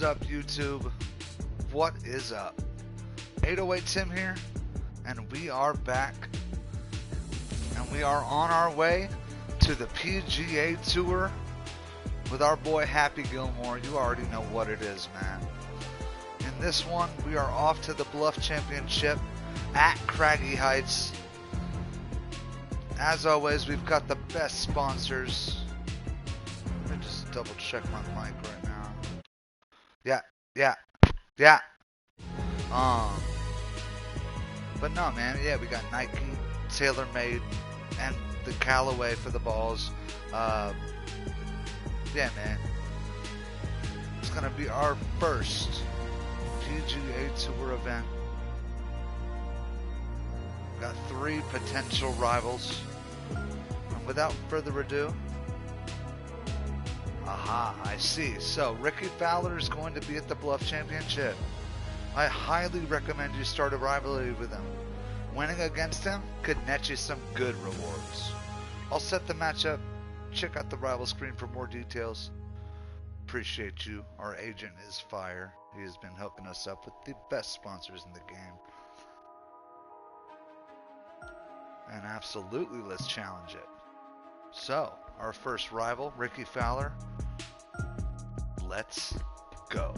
up, YouTube? What is up? 808 Tim here, and we are back. And we are on our way to the PGA Tour with our boy Happy Gilmore. You already know what it is, man. In this one, we are off to the Bluff Championship at Craggy Heights. As always, we've got the best sponsors. Let me just double check my mic right now. Yeah. But no, man. Yeah, we got Nike, TaylorMade, and the Callaway for the balls. Yeah, man. It's gonna be our first PGA Tour event. Got 3 potential rivals. And without further ado, aha, I see. So Ricky Fowler is going to be at the Bluff Championship. I highly recommend you start a rivalry with him. Winning against him could net you some good rewards. I'll set the match up. Check out the rival screen for more details. Appreciate you. Our agent is fire. He has been hooking us up with the best sponsors in the game. And absolutely, let's challenge it. So, our first rival, Ricky Fowler. Let's go.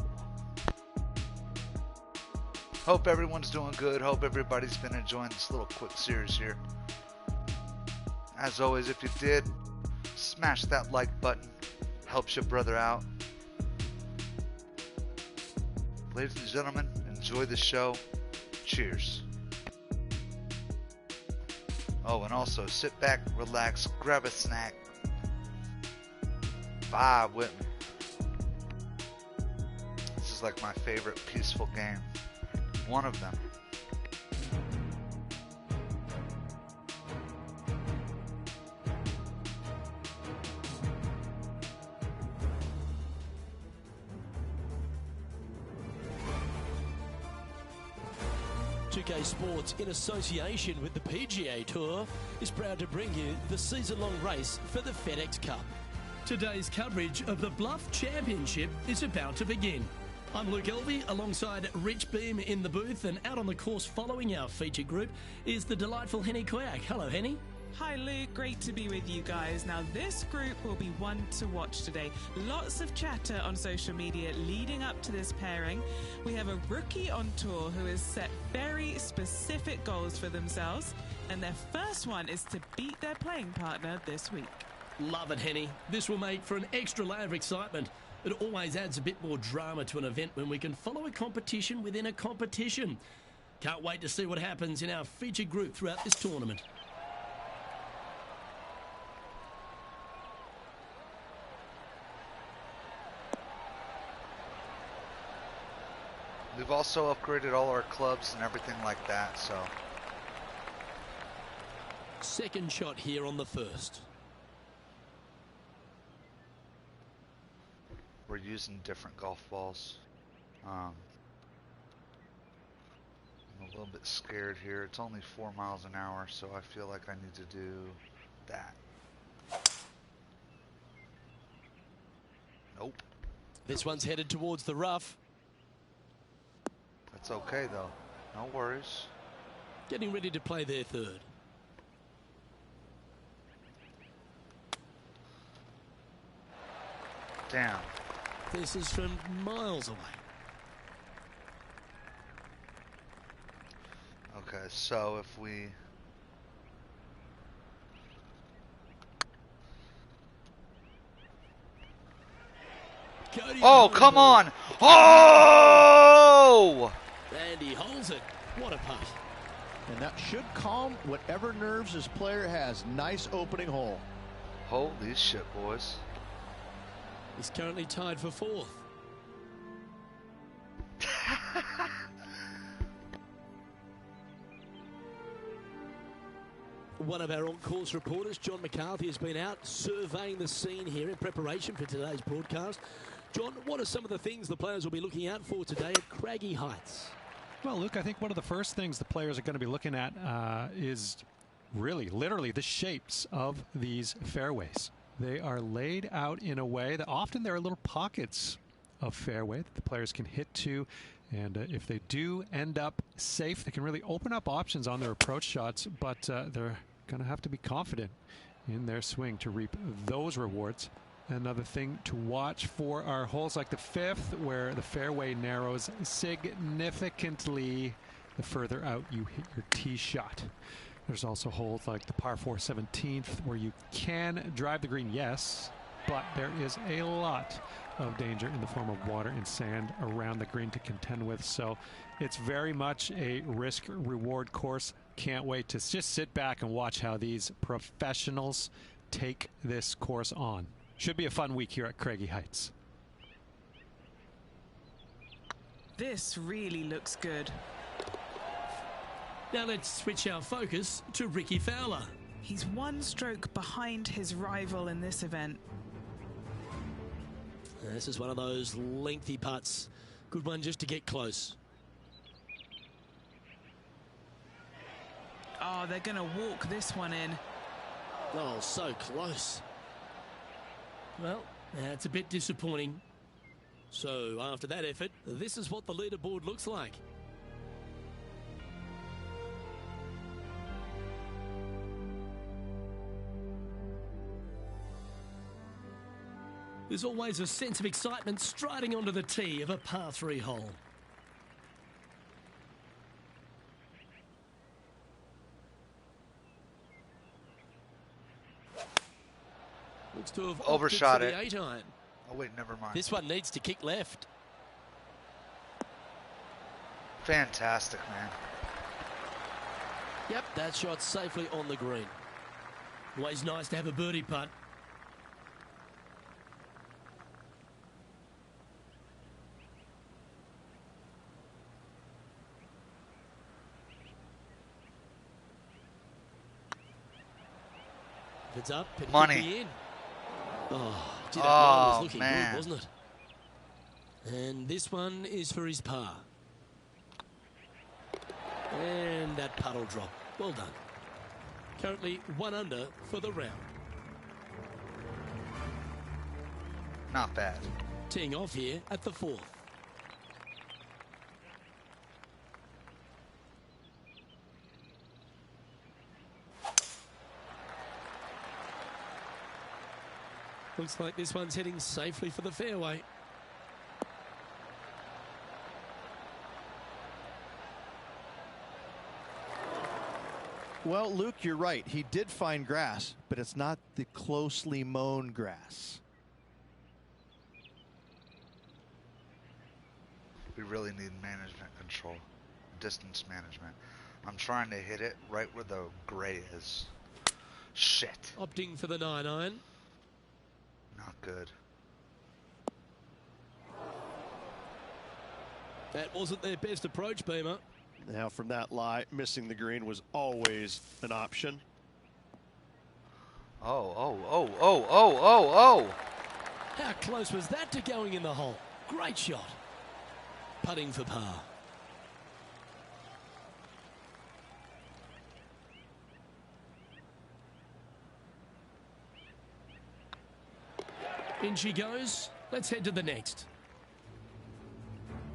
Hope everyone's doing good. Hope everybody's been enjoying this little quick series here. As always, if you did, smash that like button. Helps your brother out. Ladies and gentlemen, enjoy the show. Cheers. Oh, and also sit back, relax, grab a snack, vibe with me. This is like my favorite peaceful game. One of them. PGA Sports, in association with the PGA Tour, is proud to bring you the season-long race for the FedEx Cup. Today's coverage of the Bluff Championship is about to begin. I'm Luke Elvey alongside Rich Beam in the booth, and out on the course following our feature group is the delightful Henny Koyak. Hello, Henny. Hi Luke, great to be with you guys. Now this group will be one to watch today. Lots of chatter on social media leading up to this pairing. We have a rookie on tour who has set very specific goals for themselves, and their first one is to beat their playing partner this week. Love it, Henny. This will make for an extra layer of excitement. It always adds a bit more drama to an event when we can follow a competition within a competition. Can't wait to see what happens in our featured group throughout this tournament. We've also upgraded all our clubs and everything like that, so. Second shot here on the first. We're using different golf balls. I'm a little bit scared here. It's only 4 miles an hour, so I feel like I need to do that. Nope. This one's headed towards the rough. That's okay, though. No worries. Getting ready to play their third. Damn. This is from miles away. Okay, so if we... Oh, come on! Oh! And he holds it. What a putt. And that should calm whatever nerves this player has. Nice opening hole. Holy shit, boys. He's currently tied for 4th. One of our on-course reporters, John McCarthy, has been out surveying the scene here in preparation for today's broadcast. John, what are some of the things the players will be looking out for today at Craggy Heights? Well, Luke, I think one of the first things the players are going to be looking at is really, literally, the shapes of these fairways. They are laid out in a way that often there are little pockets of fairway that the players can hit to. And if they do end up safe, they can really open up options on their approach shots, but they're going to have to be confident in their swing to reap those rewards. Another thing to watch for are holes like the 5th, where the fairway narrows significantly the further out you hit your tee shot. There's also holes like the par 4 17th, where you can drive the green, yes, but there is a lot of danger in the form of water and sand around the green to contend with. So it's very much a risk-reward course. Can't wait to just sit back and watch how these professionals take this course on. Should be a fun week here at Craigie Heights. This really looks good. Now let's switch our focus to Ricky Fowler. He's one stroke behind his rival in this event. This is one of those lengthy putts. Good one just to get close. Oh, they're going to walk this one in. Oh, so close. Well, that's a bit disappointing. So after that effort, this is what the leaderboard looks like. There's always a sense of excitement striding onto the tee of a par 3 hole. Looks to have overshot opted it. for the 8-iron. Oh, wait, never mind. This one needs to kick left. Fantastic, man. Yep, that shot safely on the green. Always nice to have a birdie putt. If it's up, it Money. could be in. Oh, gee, that line was looking man. good, wasn't it? And this one is for his par. And that putt will drop. Well done. Currently 1 under for the round. Not bad. Teeing off here at the 4th. Looks like this one's heading safely for the fairway. Well, Luke, you're right. He did find grass, but it's not the closely mown grass. We really need management control, distance management. I'm trying to hit it right where the gray is. Shit. Opting for the 9-iron. Not good. That wasn't their best approach, Beamer. Now from that lie, missing the green was always an option. Oh. How close was that to going in the hole? Great shot. Putting for par. In she goes. Let's head to the next.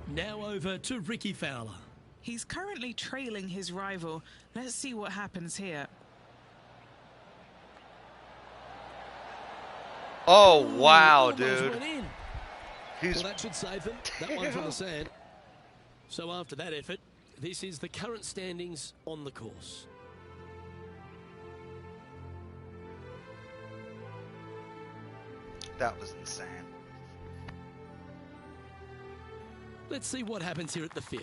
Now over to Ricky Fowler. He's currently trailing his rival. Let's see what happens here. Oh, wow, Almost dude. went in. Well, that should save them. That one's on the sand. So after that effort, this is the current standings on the course. That was insane. Let's see what happens here at the 5th.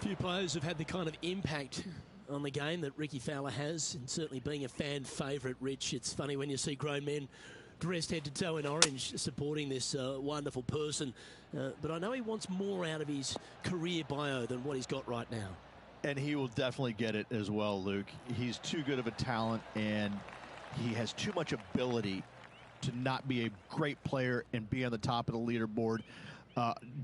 Few players have had the kind of impact on the game that Ricky Fowler has, and certainly being a fan favourite, Rich. It's funny when you see grown men dressed head to toe in orange supporting this wonderful person. But I know he wants more out of his career bio than what he's got right now. And he will definitely get it as well, Luke. He's too good of a talent, and he has too much ability to not be a great player and be on the top of the leaderboard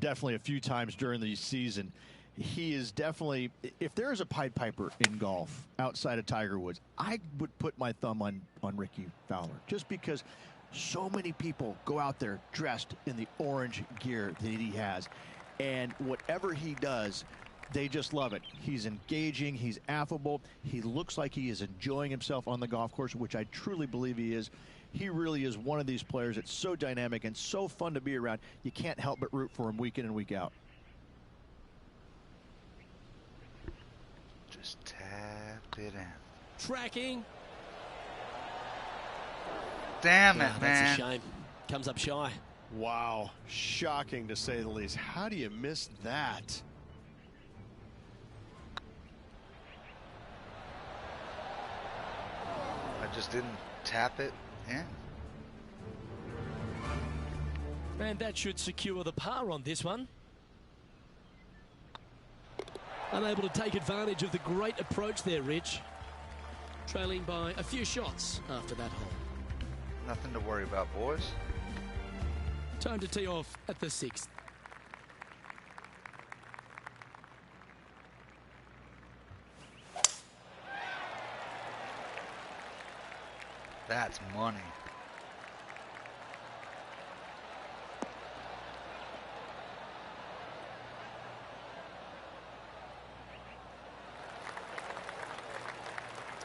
definitely a few times during the season. He is definitely, if there is a Pied Piper in golf outside of Tiger Woods, I would put my thumb on Ricky Fowler, just because so many people go out there dressed in the orange gear that he has. And whatever he does, they just love it. He's engaging. He's affable. He looks like he is enjoying himself on the golf course, which I truly believe he is. He really is one of these players that's so dynamic and so fun to be around. You can't help but root for him week in and week out. Just tapped it in. Tracking. Damn it, man. That's a shame. Comes up shy. Wow. Shocking, to say the least. How do you miss that? I just didn't tap it in. And that should secure the par on this one. Unable to take advantage of the great approach there, Rich. Trailing by a few shots after that hole. Nothing to worry about, boys. Time to tee off at the 6th. That's money.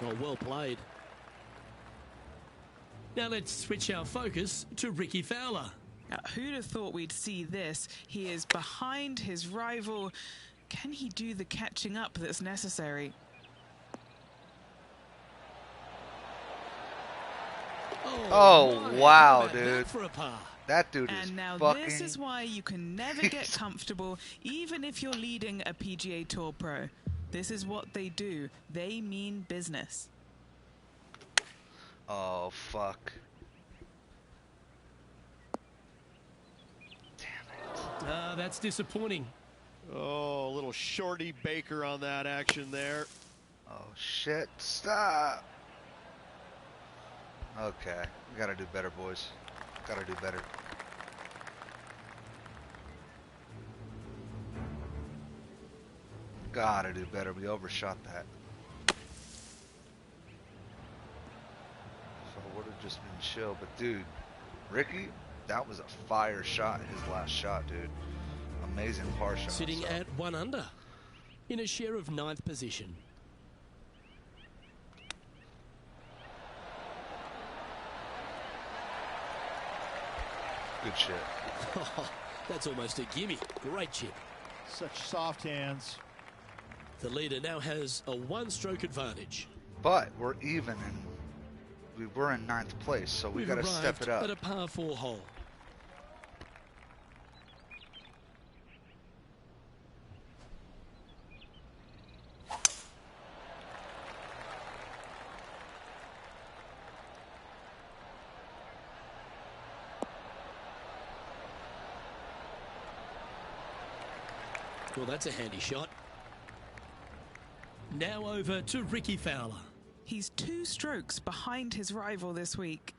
Oh, well played. Now let's switch our focus to Ricky Fowler. Now, who'd have thought we'd see this? He is behind his rival. Can he do the catching up that's necessary? Oh, wow, How about dude. that for a par? That dude is And now fucking... this is why you can never get comfortable, even if you're leading a PGA Tour pro. This is what they do. They mean business. Oh, fuck. Damn it. That's disappointing. Oh, a little shorty Baker on that action there. Oh, shit. Stop. Okay. We gotta do better, boys. Gotta do better. Gotta do better. We overshot that. So it would have just been chill. But, dude, Ricky, that was a fire shot, his last shot, dude. Amazing par shot. Sitting at 1 under in a share of 9th position. Good shit. That's almost a gimme. Great chip. Such soft hands. The leader now has a 1-stroke advantage. But we're even, and we were in 9th place, so we We've gotta step arrived it up. at a par 4 hole. Well, that's a handy shot. Now over to Ricky Fowler. He's 2 strokes behind his rival this week.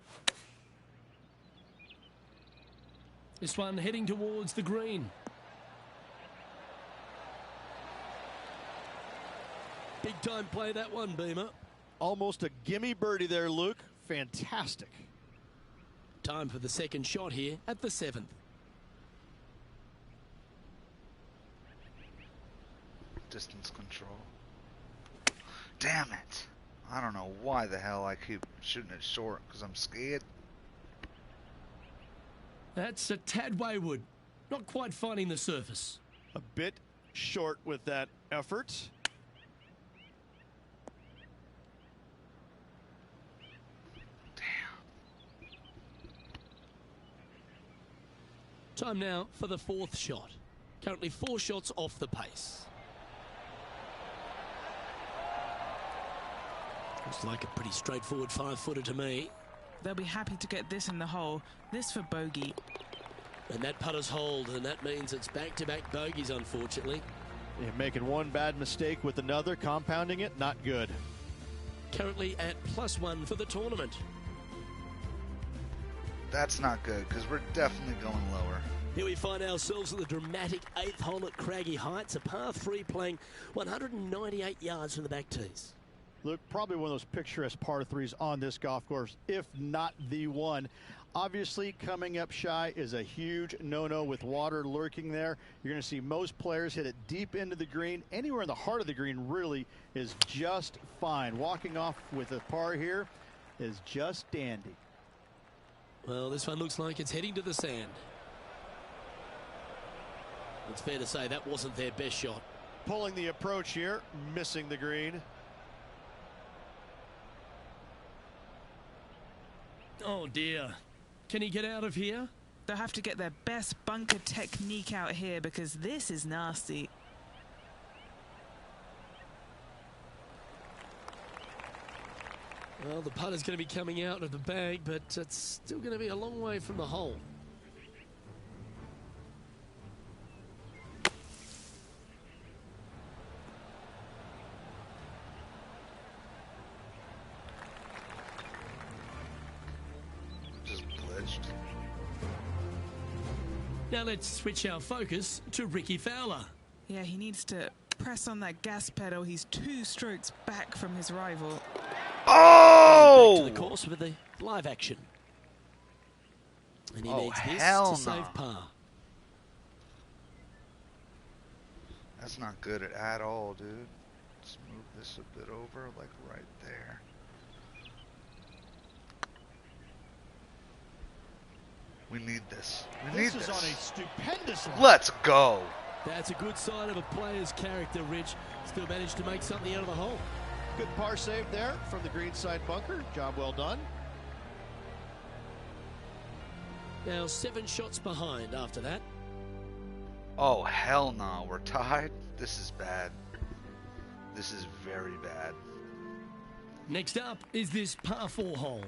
This one heading towards the green. Big time play, that one, Beamer. Almost a gimme birdie there, Luke. Fantastic. Time for the second shot here at the 7th. Distance control. Damn it. I don't know why the hell I keep shooting it short, because I'm scared. That's a tad wayward. Not quite finding the surface. A bit short with that effort. Time now for the 4th shot. Currently 4 shots off the pace. Looks like a pretty straightforward 5-footer to me. They'll be happy to get this in the hole. This for bogey. And that putter's hold, and that means it's back-to-back bogeys, unfortunately. And making one bad mistake with another, compounding it, not good. Currently at +1 for the tournament. That's not good, because we're definitely going lower. Here we find ourselves at the dramatic 8th hole at Craggy Heights, a par 3 playing 198 yards from the back tees. Look, probably one of those picturesque par 3s on this golf course, if not the one. Obviously, coming up shy is a huge no-no with water lurking there. You're going to see most players hit it deep into the green. Anywhere in the heart of the green really is just fine. Walking off with a par here is just dandy. Well, this one looks like it's heading to the sand. It's fair to say that wasn't their best shot. Pulling the approach here, missing the green. Oh dear. Can he get out of here? They'll have to get their best bunker technique out here because this is nasty. Well, the putter's going to be coming out of the bag, but it's still going to be a long way from the hole. Just glitched. Now let's switch our focus to Ricky Fowler. Yeah, he needs to press on that gas pedal. He's 2 strokes back from his rival. Oh! Back to the course with the live action. And he needs this hell to save no. par. That's not good at all, dude. Let's move this a bit over, like right there. We need this. We need This is this. on a stupendous line. Let's go. That's a good sign of a player's character, Rich. Still managed to make something out of the hole. Good par save there from the greenside bunker. Job well done. Now 7 shots behind after that. Oh, hell no. We're tied. This is bad. This is very bad. Next up is this par 4 hole.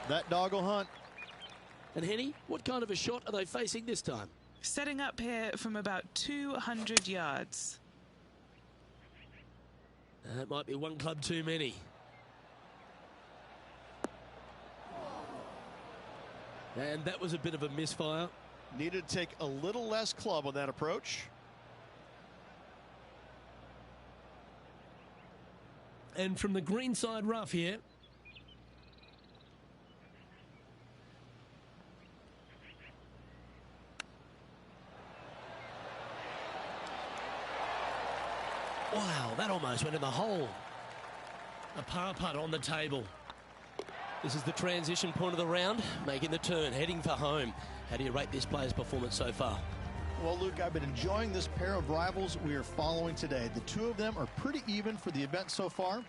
That dog will hunt. And Henny, what kind of a shot are they facing this time? Setting up here from about 200 yards. That might be one club too many. And that was a bit of a misfire. Needed to take a little less club on that approach. And from the greenside rough here. Wow, that almost went in the hole. A par putt on the table. This is the transition point of the round, making the turn, heading for home. How do you rate this player's performance so far? Well, Luke, I've been enjoying this pair of rivals we are following today. The two of them are pretty even for the event so far.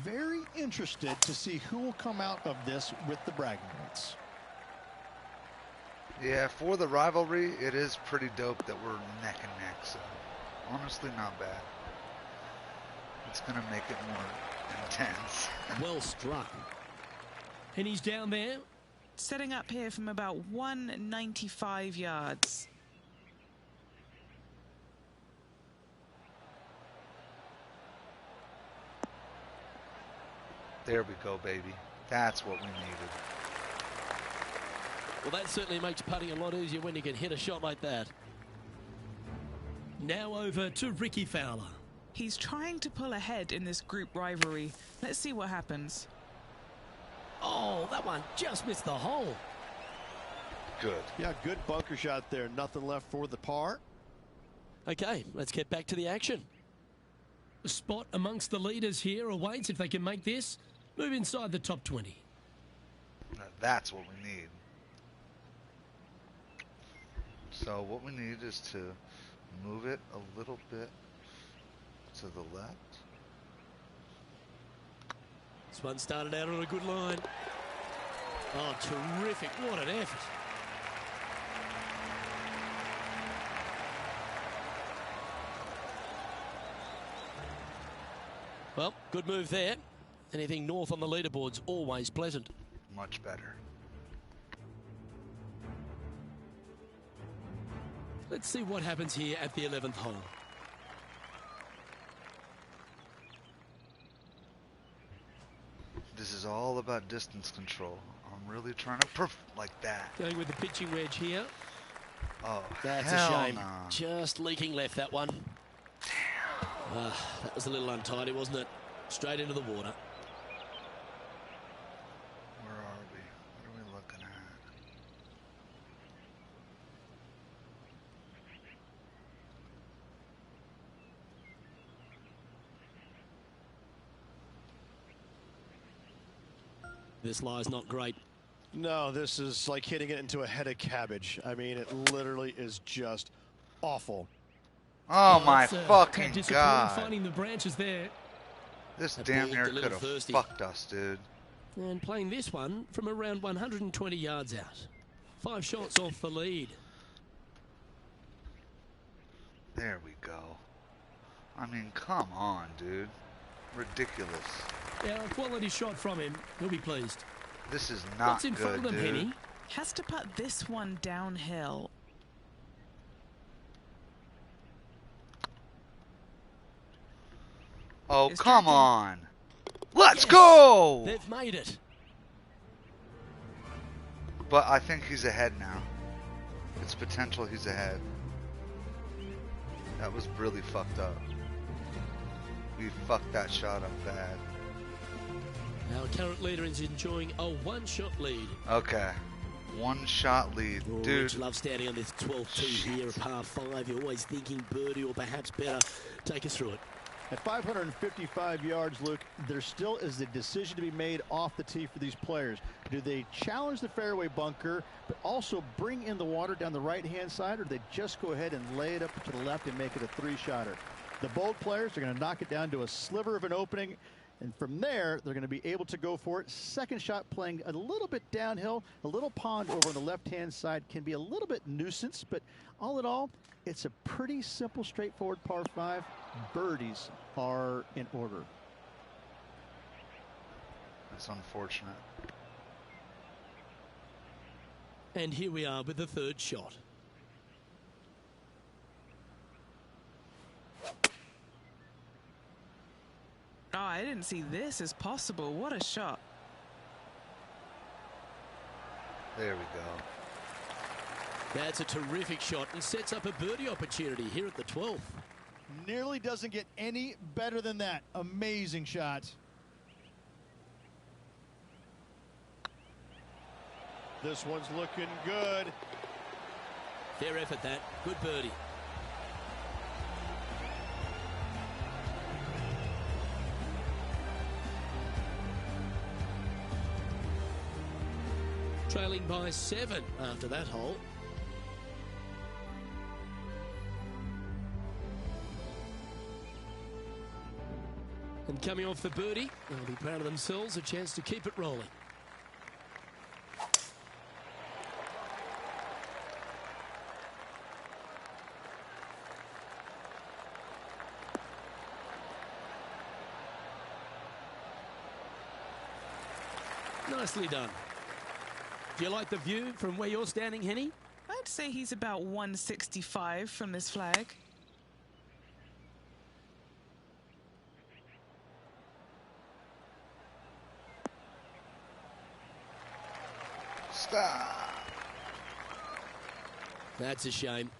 Very interested to see who will come out of this with the bragging rights. Yeah, for the rivalry, it is pretty dope that we're neck and neck, so honestly not bad. It's going to make it more intense. Well struck. And he's down there. Setting up here from about 195 yards. There we go, baby. That's what we needed. Well, that certainly makes putting a lot easier when you can hit a shot like that. Now over to Ricky Fowler. He's trying to pull ahead in this group rivalry. Let's see what happens. Oh, that one just missed the hole. Good. Yeah, good bunker shot there. Nothing left for the par. Okay, let's get back to the action. A spot amongst the leaders here awaits if they can make this. Move inside the top 20. Now that's what we need. So what we need is to move it a little bit to the left. This one started out on a good line. Oh, terrific. What an effort. Well, good move there. Anything north on the leaderboard's always pleasant. Much better. Let's see what happens here at the 11th hole. This is all about distance control. I'm really trying to like that. Going with the pitching wedge here. Oh, that's hell a shame. no. Just leaking left, that one. Damn. That was a little untidy, wasn't it? Straight into the water. Where are we? What are we looking at? This lie's not great. No, this is like hitting it into a head of cabbage. I mean, it literally is just awful. Oh my fucking God. Finding the branches there. This damn near could have fucked us, dude. And playing this one from around 120 yards out. 5 shots off the lead. There we go. I mean, come on, dude. Ridiculous. Yeah, a quality shot from him. He'll be pleased. This is not What's in good, front of them, dude. Henny? Has to putt this one downhill. Oh, It's come tracking. on. Let's Yes, go! They've made it. But I think he's ahead now. It's potential he's ahead. That was really fucked up. We fucked that shot up bad. Our current leader is enjoying a 1-shot lead. Okay. 1-shot lead. Oh, Dude. Rich loves standing on this 12th tee here, a par 5. You're always thinking birdie or perhaps better. Take us through it. At 555 yards, Luke, there still is a decision to be made off the tee for these players. Do they challenge the fairway bunker, but also bring in the water down the right-hand side, or do they just go ahead and lay it up to the left and make it a 3-shotter? The bold players are going to knock it down to a sliver of an opening, and from there, they're going to be able to go for it. Second shot playing a little bit downhill. A little pond over on the left-hand side can be a little bit nuisance, but all in all, it's a pretty simple, straightforward par 5. Birdies are in order. That's unfortunate. And here we are with the 3rd shot. Oh, I didn't see this as possible. What a shot. There we go. That's a terrific shot and sets up a birdie opportunity here at the 12th. Nearly doesn't get any better than that. Amazing shot. This one's looking good. Fair effort, that. Good birdie. Trailing by 7 after that hole. And coming off the birdie, they'll be proud of themselves, a chance to keep it rolling. Nicely done. Do you like the view from where you're standing, Henny? I'd say he's about 165 from this flag. Stop. That's a shame.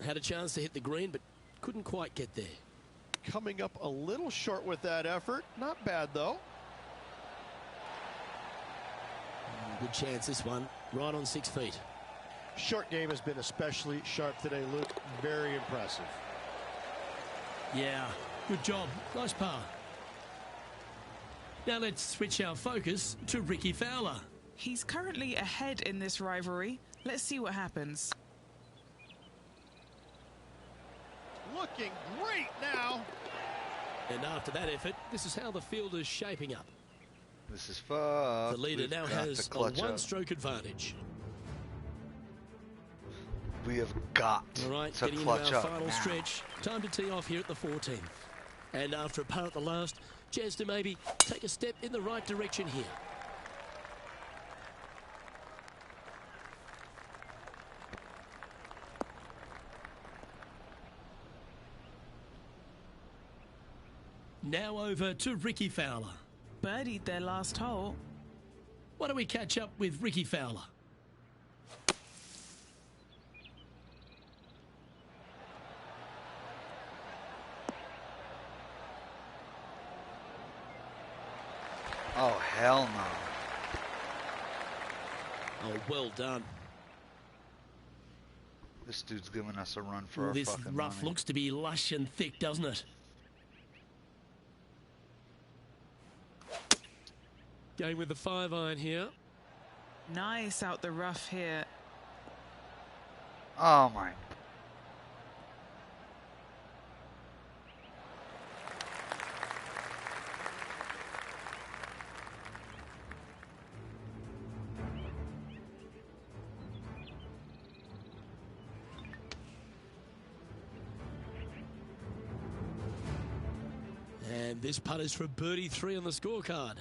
Had a chance to hit the green, but couldn't quite get there. Coming up a little short with that effort. Not bad, though. Good chance, this one. Right on 6 feet. Short game has been especially sharp today, Luke. Very impressive. Yeah, good job. Nice par. Now let's switch our focus to Ricky Fowler. He's currently ahead in this rivalry. Let's see what happens. Looking great now. And after that effort, this is how the field is shaping up. This is fucked. The leader We've now got has to a clutch up. one-stroke advantage. We have got All right, to getting into clutch our up final now. stretch. Time to tee off here at the 14th. And after a par at the last, chance to maybe take a step in the right direction here. Now over to Ricky Fowler. Birdied their last hole. Why don't we catch up with Ricky Fowler? Oh, hell no. Oh, well done. This dude's giving us a run for our This fucking rough money. looks to be lush and thick, doesn't it? Going with the 5-iron here. Nice out the rough here. Oh, my. And this putt is for birdie 3 on the scorecard.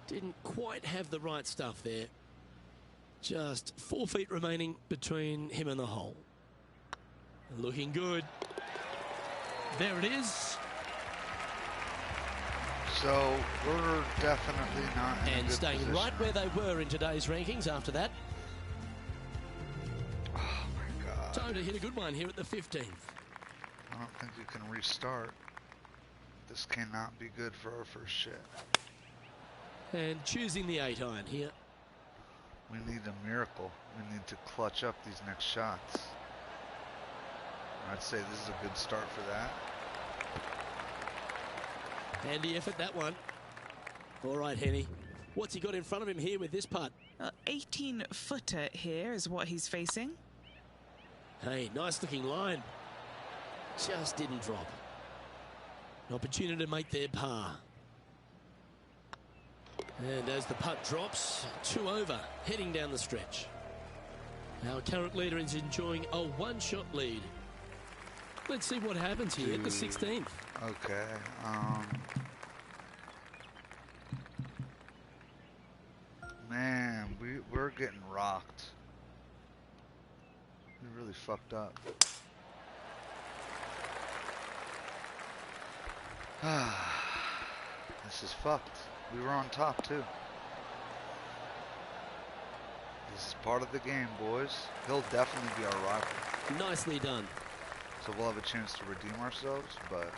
Didn't quite have the right stuff there. Just 4 feet remaining between him and the hole. Looking good. There it is. So we're definitely not in a And good staying position. right where they were in today's rankings after that. Oh, my God. Time to hit a good one here at the 15th. I don't think you can restart. This cannot be good for our first shit. And choosing the 8-iron here. We need a miracle. We need to clutch up these next shots. I'd say this is a good start for that. Handy effort, that one. All right, Henny. What's he got in front of him here with this putt? 18-footer here is what he's facing. Hey, nice looking line. Just didn't drop. An opportunity to make their par. And as the putt drops, 2 over, heading down the stretch. Our current leader is enjoying a one-shot lead. Let's see what happens here at the 16th. Okay. Man, we're getting rocked. We really fucked up. This is fucked. We were on top too. This is part of the game, boys. He'll definitely be our rival. Nicely done. So we'll have a chance to redeem ourselves, but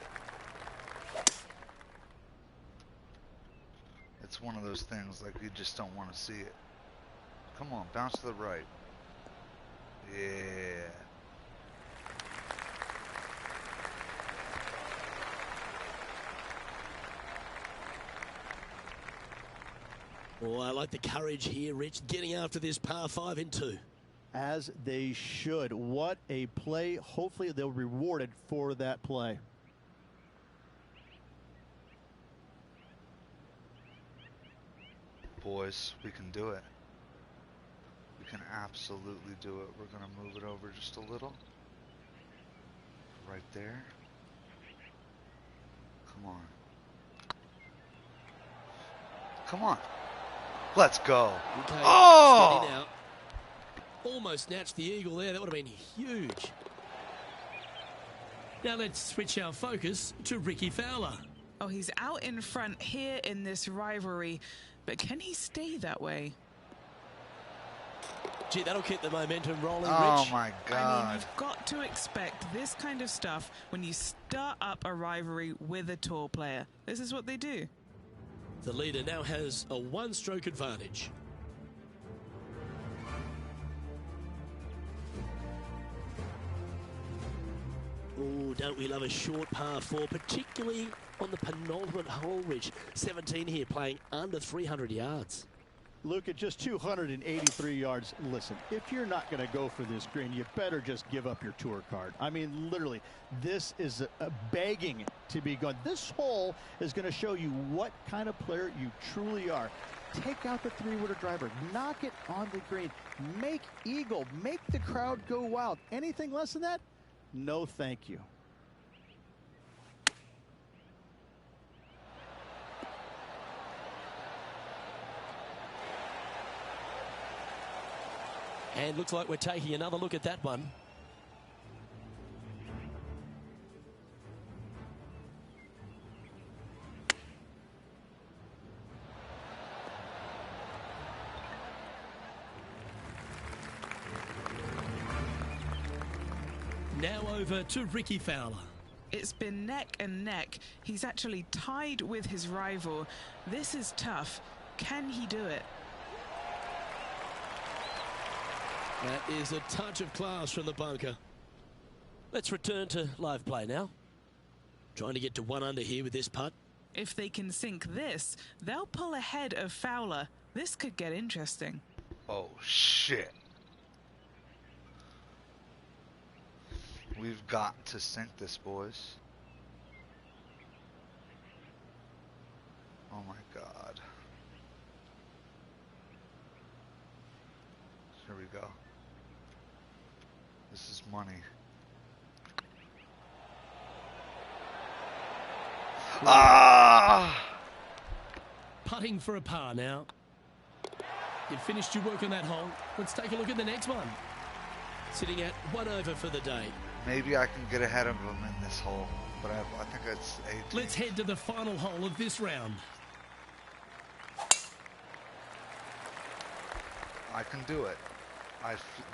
it's one of those things like you just don't want to see it. Come on, bounce to the right. Yeah. Oh, I like the courage here, Rich, getting after this par 5 in 2. As they should. What a play. Hopefully they'll be rewarded for that play. Boys, we can do it. We can absolutely do it. We're going to move it over just a little. Right there. Come on. Come on. Let's go. Okay, Oh! steady now. Almost snatched the eagle there. That would have been huge. Now let's switch our focus to Ricky Fowler. Oh, he's out in front here in this rivalry, but can he stay that way? Gee, that'll keep the momentum rolling, Oh Rich. my I God. mean, you've got to expect this kind of stuff when you start up a rivalry with a tour player. This is what they do. The leader now has a one-stroke advantage. Oh, don't we love a short par 4, particularly on the penultimate hole, Rich. 17 here, playing under 300 yards. Luke, at just 283 yards, listen, if you're not going to go for this green, you better just give up your tour card. I mean, literally, this is a begging to be gone. This hole is going to show you what kind of player you truly are. Take out the three-wooder driver, knock it on the green, make eagle, make the crowd go wild. Anything less than that? No, thank you. And looks like we're taking another look at that one. Now over to Ricky Fowler. It's been neck and neck. He's actually tied with his rival. This is tough. Can he do it? That is a touch of class from the bunker. Let's return to live play now. Trying to get to 1 under here with this putt. If they can sink this, they'll pull ahead of Fowler. This could get interesting. Oh, shit. We've got to sink this, boys. Oh, my God. Here we go. This is money. Ah! Putting for a par now. You've finished your work on that hole. Let's take a look at the next one. Sitting at 1 over for the day. Maybe I can get ahead of him in this hole, but I think it's 18. Let's head to the final hole of this round. I can do it.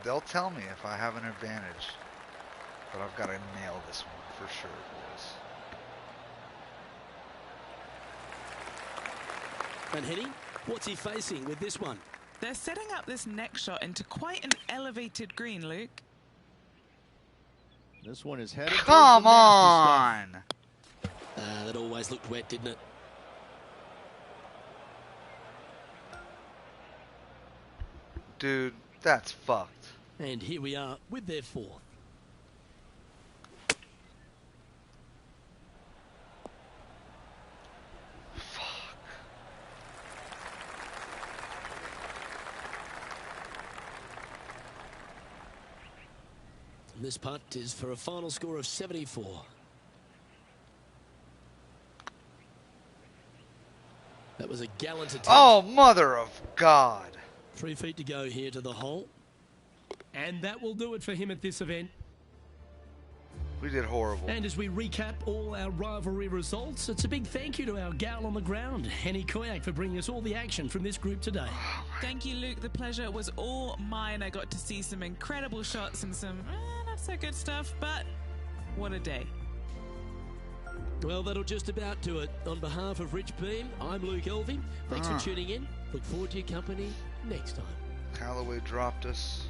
They'll tell me if I have an advantage, but I've got to nail this one for sure, boys. And Henny, what's he facing with this one? They're setting up this next shot into quite an elevated green, Luke. This one is headed. Come on! That always looked wet, didn't it? Dude, that's fucked. And here we are with their 4th. Fuck. And this putt is for a final score of 74. That was a gallant attempt. Oh, mother of God. 3 feet to go here to the hole. And that will do it for him at this event. We did horrible. And as we recap all our rivalry results, it's a big thank you to our gal on the ground, Henny Koyak, for bringing us all the action from this group today. Thank you, Luke. The pleasure was all mine. I got to see some incredible shots and some not so good stuff, but what a day. Well, that'll just about do it. On behalf of Rich Beam, I'm Luke Elving. Thanks for tuning in. Look forward to your company next time. Callaway dropped us.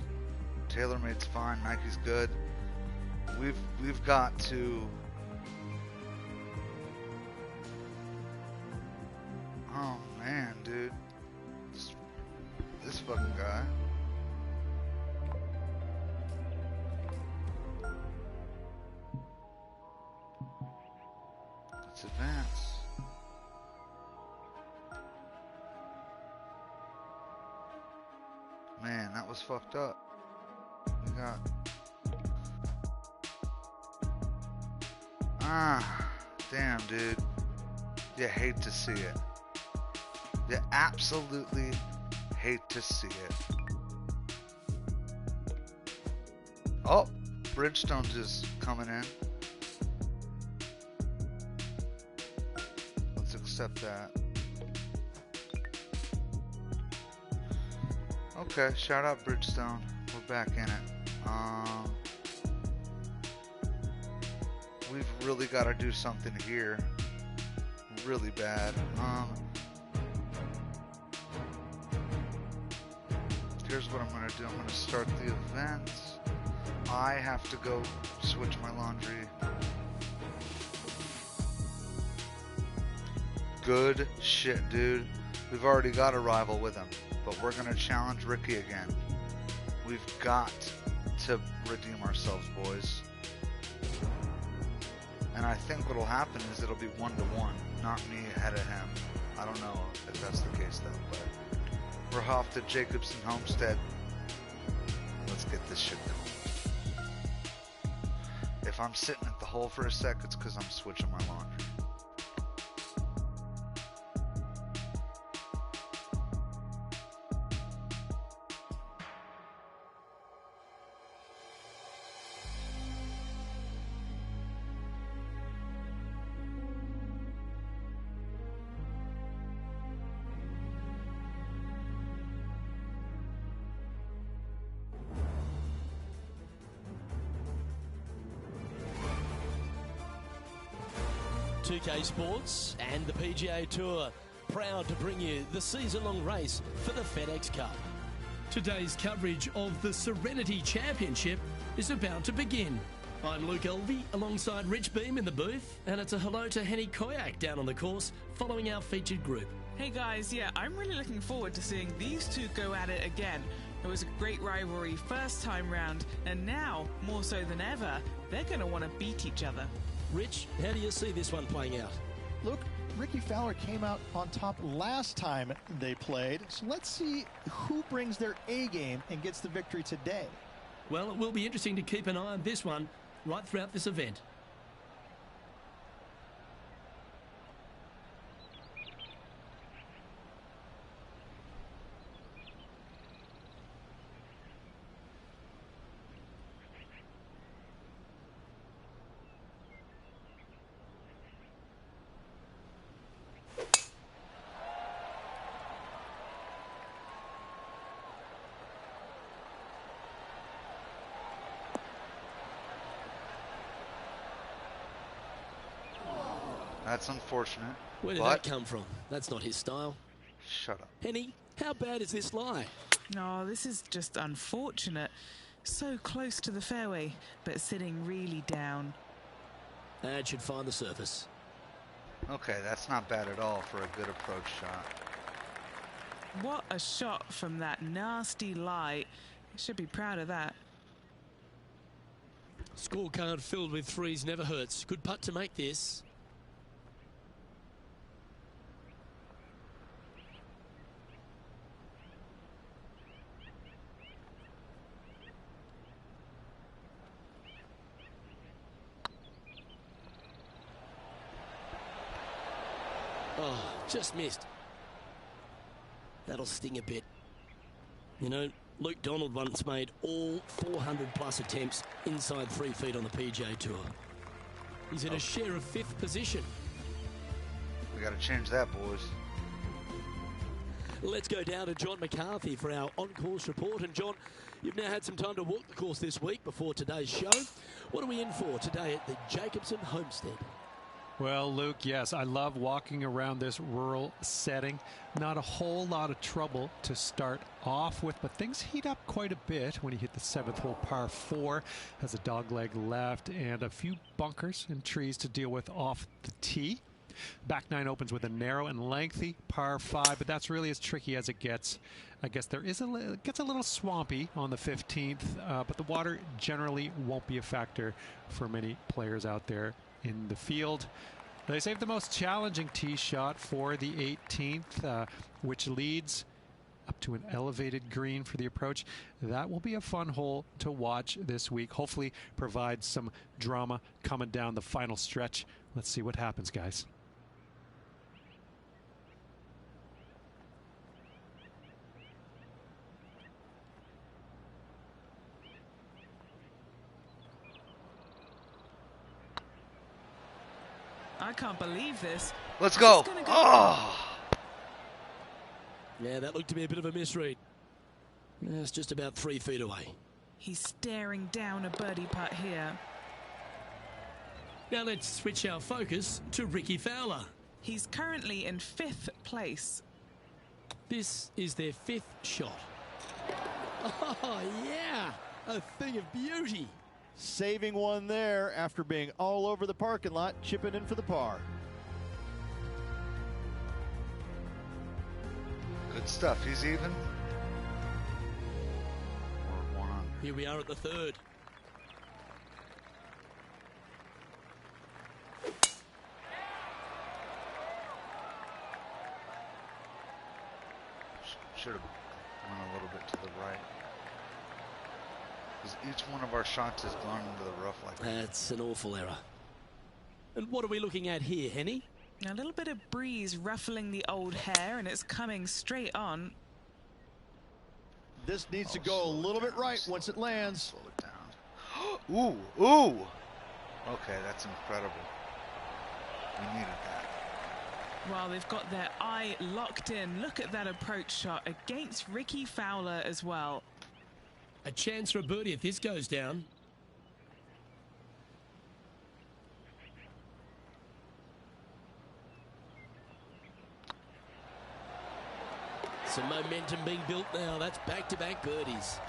TaylorMade's fine. Nike's good. We've got to. Oh man, dude, this fucking guy. Let's advance. Man, that was fucked up. We got. Damn, dude. You hate to see it. You absolutely hate to see it. Oh, Bridgestone's just coming in. Let's accept that. Okay, shout out Bridgestone. We're back in it. We've really got to do something here. Really bad. Here's what I'm going to do. I'm going to start the event. I have to go switch my laundry. Good shit, dude. We've already got a rival with him, but we're going to challenge Ricky again. We've got to redeem ourselves, boys. And I think what'll happen is it'll be 1-1, not me ahead of him. I don't know if that's the case though, but we're off to Jacobson Homestead. Let's get this shit going. If I'm sitting at the hole for a sec, it's because I'm switching my laundry. PGA Sports and the PGA Tour, proud to bring you the season-long race for the FedEx Cup. Today's coverage of the Serenity Championship is about to begin. I'm Luke Elvey alongside Rich Beam in the booth, and it's a hello to Henny Koyak down on the course following our featured group. Hey guys, yeah, I'm really looking forward to seeing these two go at it again. It was a great rivalry first time round, and now, more so than ever, they're going to want to beat each other. Rich, how do you see this one playing out? Look, Ricky Fowler came out on top last time they played, so let's see who brings their A game and gets the victory today. Well, it will be interesting to keep an eye on this one right throughout this event. That's unfortunate. Where did that come from? That's not his style. Shut up. Henny, how bad is this lie? No, this is just unfortunate. So close to the fairway, but sitting really down. That should find the surface. Okay, that's not bad at all for a good approach shot. What a shot from that nasty lie. Should be proud of that. Scorecard filled with threes never hurts. Good putt to make this. Oh, just missed. That'll sting a bit. You know, Luke Donald once made all 400-plus attempts inside 3 feet on the PGA Tour. He's in a share of 5th position. We got to change that, boys. Let's go down to John McCarthy for our on-course report. And John, you've now had some time to walk the course this week before today's show. What are we in for today at the Jacobson Homestead? Well, Luke, yes, I love walking around this rural setting. Not a whole lot of trouble to start off with, but things heat up quite a bit when you hit the 7th hole par 4. Has a dogleg left and a few bunkers and trees to deal with off the tee. Back 9 opens with a narrow and lengthy par 5, but that's really as tricky as it gets. I guess it gets a little swampy on the 15th, but the water generally won't be a factor for many players out there in the field. They saved the most challenging tee shot for the 18th, which leads up to an elevated green for the approach. That will be a fun hole to watch this week. Hopefully provide some drama coming down the final stretch. Let's see what happens, guys. I can't believe this. Let's go. Oh! Yeah, that looked to be a bit of a misread. Yeah, it's just about 3 feet away. He's staring down a birdie putt here. Now let's switch our focus to Ricky Fowler. He's currently in 5th place. This is their 5th shot. Oh, yeah, a thing of beauty. Saving one there after being all over the parking lot, chipping in for the par. Good stuff. He's even. Or one under. Here we are at the third. Should have went a little bit to the right. Because each one of our shots has gone into the rough like that. That's an awful error. And what are we looking at here, Henny? A little bit of breeze ruffling the old hair, and it's coming straight on. This needs to go a little bit right once it lands. Slow it down. Ooh, ooh. Okay, that's incredible. We needed that. Well, they've got their eye locked in. Look at that approach shot against Ricky Fowler as well. A chance for a birdie if this goes down. Some momentum being built now. That's back-to-back birdies.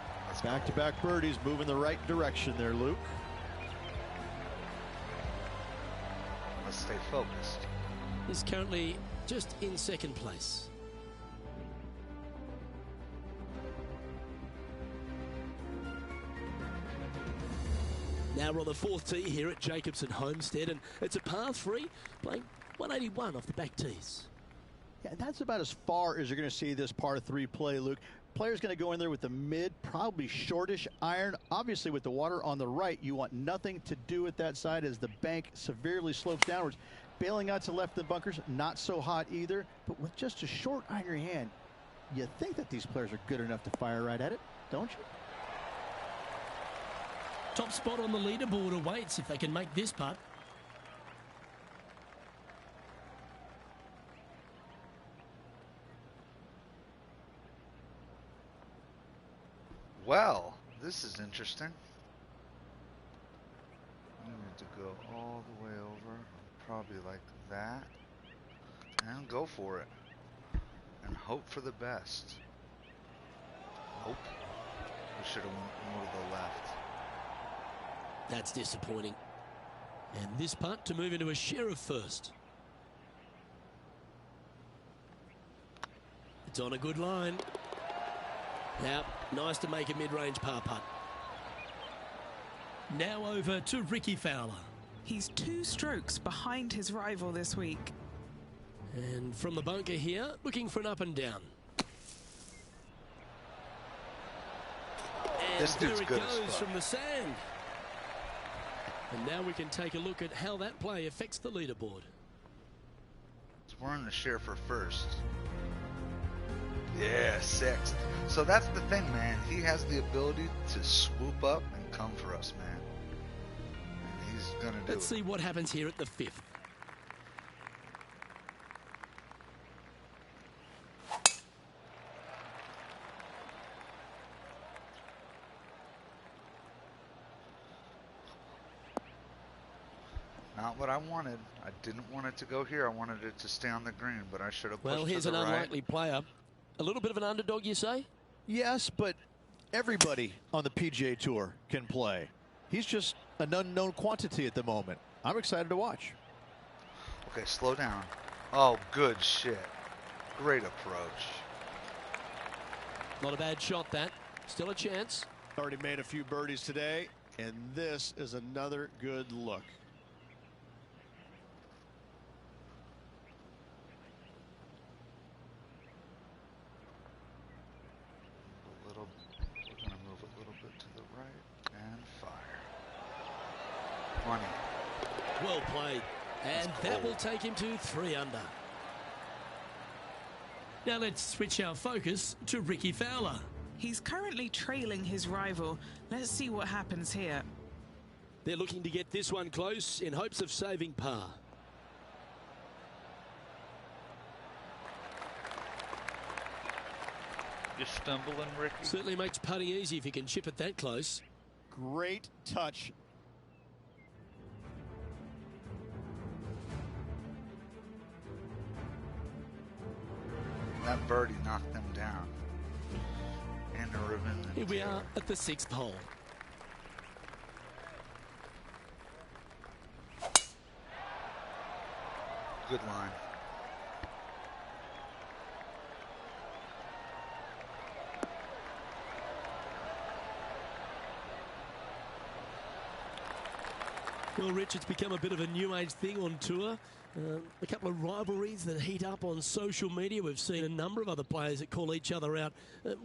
Back-to-back birdies, moving the right direction there, Luke. Let's stay focused. He's currently just in second place. Now we're on the fourth tee here at Jacobson Homestead, and it's a par 3, playing 181 off the back tees. Yeah, that's about as far as you're going to see this par 3 play, Luke. Player's going to go in there with the mid, probably shortish iron. Obviously, with the water on the right, you want nothing to do with that side as the bank severely slopes downwards. Bailing out to left of the bunkers, not so hot either. But with just a short iron in your hand, you think that these players are good enough to fire right at it, don't you? Top spot on the leaderboard awaits if they can make this putt. Well, this is interesting. I need to go all the way over, probably like that, and go for it, and hope for the best. Nope. We should have went more to the left. That's disappointing. And this putt to move into a share of first. It's on a good line. Now, nice to make a mid-range par putt. Now over to Ricky Fowler. He's 2 strokes behind his rival this week. And from the bunker here, looking for an up and down. And This dude's there it good as goes fuck. from the sand. And now we can take a look at how that play affects the leaderboard. So we're in the share for first. Yeah, 6th. So that's the thing, man. He has the ability to swoop up and come for us, man. And he's gonna do Let's it. see what happens here at the 5th. Not what I wanted. I didn't want it to go here. I wanted it to stay on the green, but I should have pushed Well, here's to an the right. unlikely player. A little bit of an underdog, you say? Yes, but everybody on the PGA Tour can play. He's just an unknown quantity at the moment. I'm excited to watch. Okay, slow down. Oh, good shit. Great approach. Not a bad shot, that. Still a chance. Already made a few birdies today, and this is another good look. We're gonna move a little bit to the right and fire. 20. Well played. And that will take him to 3 under. Now let's switch our focus to Ricky Fowler. He's currently trailing his rival. Let's see what happens here. They're looking to get this one close in hopes of saving par. You're stumbling, Ricky. Certainly makes putting easy if you can chip it that close. Great touch. That birdie knocked them down. And the ribbon. Here we are at the 6th hole. Good line. Well, Rich, it's become a bit of a new age thing on tour. A couple of rivalries that heat up on social media. We've seen a number of other players that call each other out.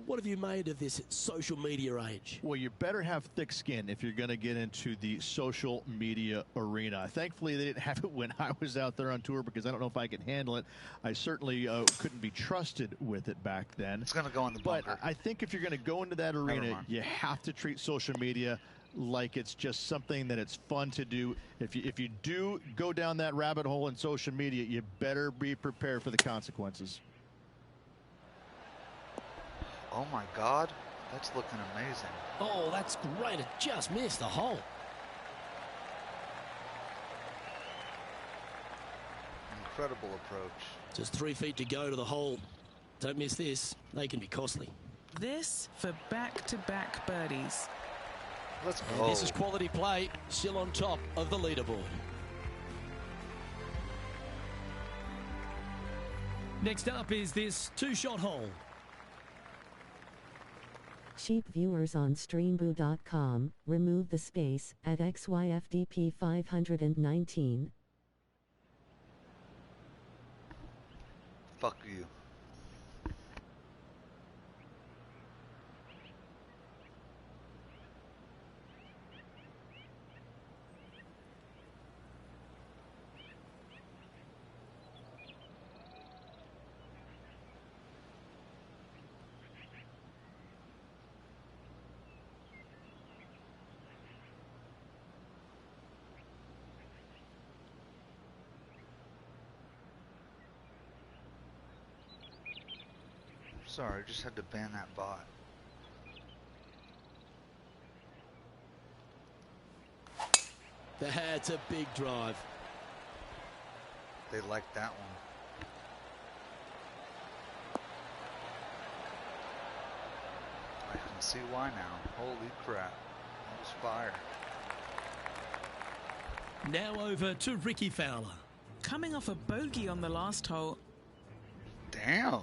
What have you made of this social media age? Well, you better have thick skin if you're going to get into the social media arena. Thankfully, they didn't have it when I was out there on tour because I don't know if I could handle it. I certainly couldn't be trusted with it back then. It's going to go in the bunker. But I think if you're going to go into that arena, you have to treat social media like it's just something that it's fun to do. If you do go down that rabbit hole in social media, you better be prepared for the consequences. Oh my God, that's looking amazing. Oh, that's great. It just missed the hole. Incredible approach. Just 3 feet to go to the hole. Don't miss this. They can be costly. This for back-to-back birdies. Let's And go. this is quality play, still on top of the leaderboard. Next up is this 2-shot hole. Cheap viewers on streamboo.com, remove the space at XYFDP 519. Fuck you. Sorry, just had to ban that bot. That's a big drive. They like that one. I can see why now. Holy crap. That was fire. Now over to Ricky Fowler. Coming off a bogey on the last hole. Damn.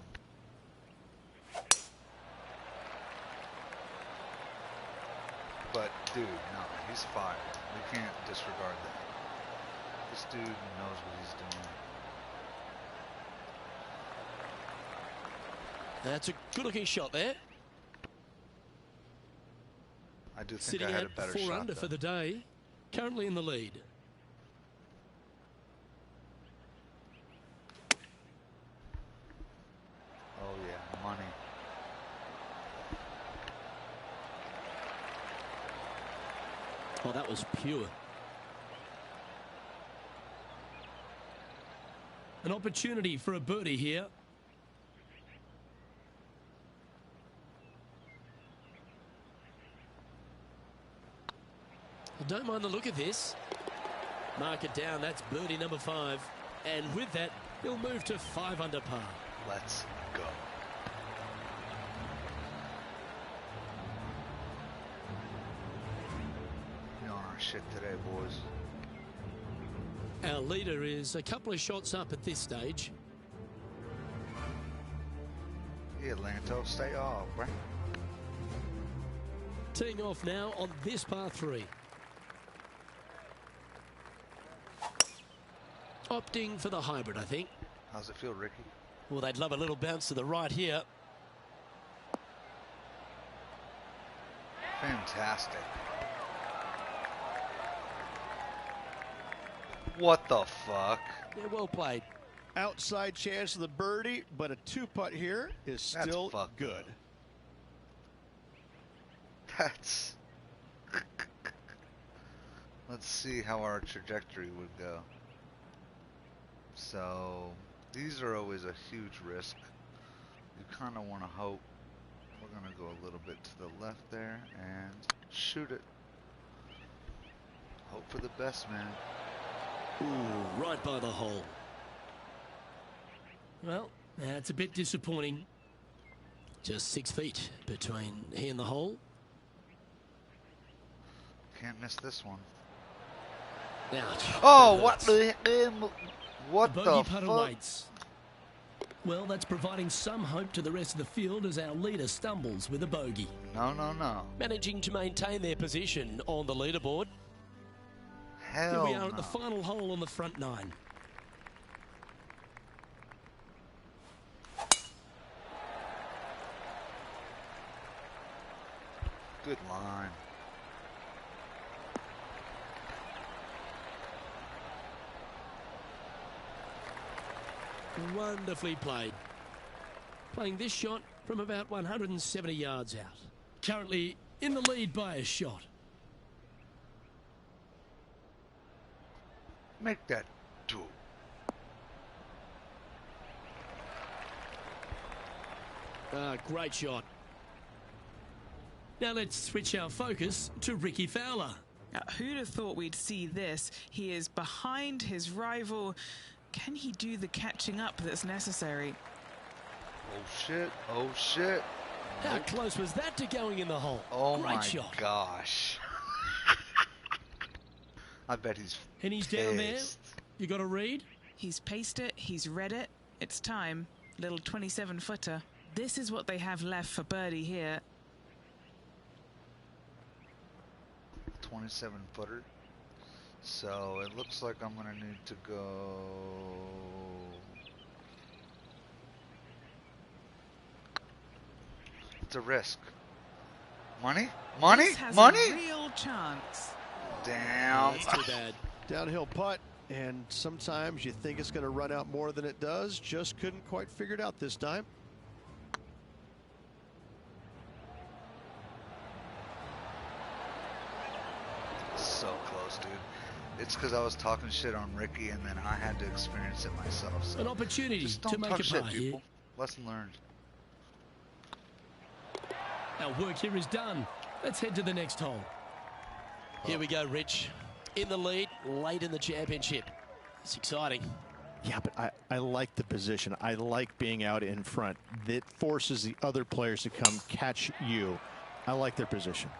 But, dude, no, he's fire. We can't disregard that. This dude knows what he's doing. That's a good-looking shot there. I do think Sitting I had at a better 4 shot, under though. for the day. Currently in the lead. Oh, yeah, money. Oh, that was pure. An opportunity for a birdie here. I don't mind the look of this. Mark it down. That's birdie number 5. And with that, he'll move to 5 under par. Let's go. We're on our shit today, boys. Our leader is a couple of shots up at this stage. Yeah, Lanto, stay off, right? Teeing off now on this par 3. Opting for the hybrid, I think. How's it feel, Ricky? Well, they'd love a little bounce to the right here. Fantastic. What the fuck? Yeah, well played. Outside chance of the birdie, but a 2-putt here is That's still fucked good. That's... Let's see how our trajectory would go. So, these are always a huge risk. You kind of want to hope. We're going to go a little bit to the left there and shoot it. Hope for the best, man. Ooh, right by the hole. Well, that's a bit disappointing. Just 6 feet between he and the hole. Can't miss this one. Ouch. Oh, That what hurts. the... What The the bogey putt fuck? awaits. Well, that's providing some hope to the rest of the field as our leader stumbles with a bogey. No, no, no. Managing to maintain their position on the leaderboard. Hell Here we are no. at the final hole on the front nine. Good line. Wonderfully played. Playing this shot from about 170 yards out. Currently in the lead by a shot. Make that 2. Great shot. Now let's switch our focus to Ricky Fowler. Now, who'd have thought we'd see this? He is behind his rival. Can he do the catching up that's necessary? Oh shit. Oh shit. How close was that to going in the hole? Oh Great my shot. gosh. I bet he's And he's down there. pissed. You got a read? He's paced it, he's read it. It's time. Little 27-footer. This is what they have left for birdie here. 27-footer. So it looks like I'm gonna need to go. It's a risk. Money? Money? This has Money? a real chance. Damn. That's too bad. Downhill putt, and sometimes you think it's going to run out more than it does. Just couldn't quite figure it out this time. So close, dude. It's because I was talking shit on Ricky, and then I had to experience it myself. So An opportunity just to don't make talk a shit, par here. people. Lesson learned. Our work here is done. Let's head to the next hole. Here we go, Rich. In the lead, late in the championship. It's exciting. Yeah, but I like the position. I like being out in front. That forces the other players to come catch you. I like their position.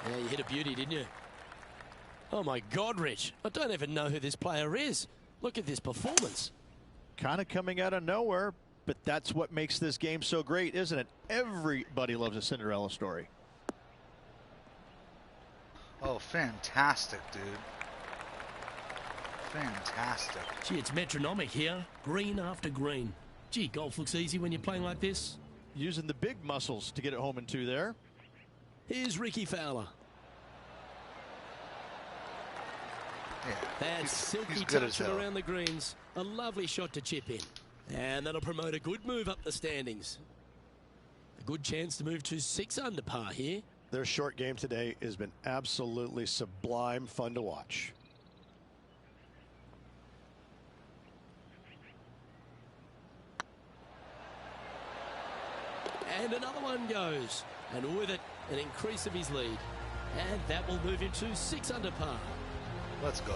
Yeah, you hit a beauty, didn't you? Oh, my God, Rich. I don't even know who this player is. Look at this performance. Kind of coming out of nowhere, but that's what makes this game so great, isn't it? Everybody loves a Cinderella story. Oh, fantastic, dude. Fantastic. Gee, it's metronomic here. Green after green. Gee, golf looks easy when you're playing like this. Using the big muscles to get it home in 2 there. Here's Ricky Fowler. Yeah, That silky he's good as touch hell. around the greens. A lovely shot to chip in. And that'll promote a good move up the standings. A good chance to move to 6 under par here. Their short game today has been absolutely sublime fun to watch. And another one goes. And with it, an increase of his lead. And that will move him to 6 under par. Let's go.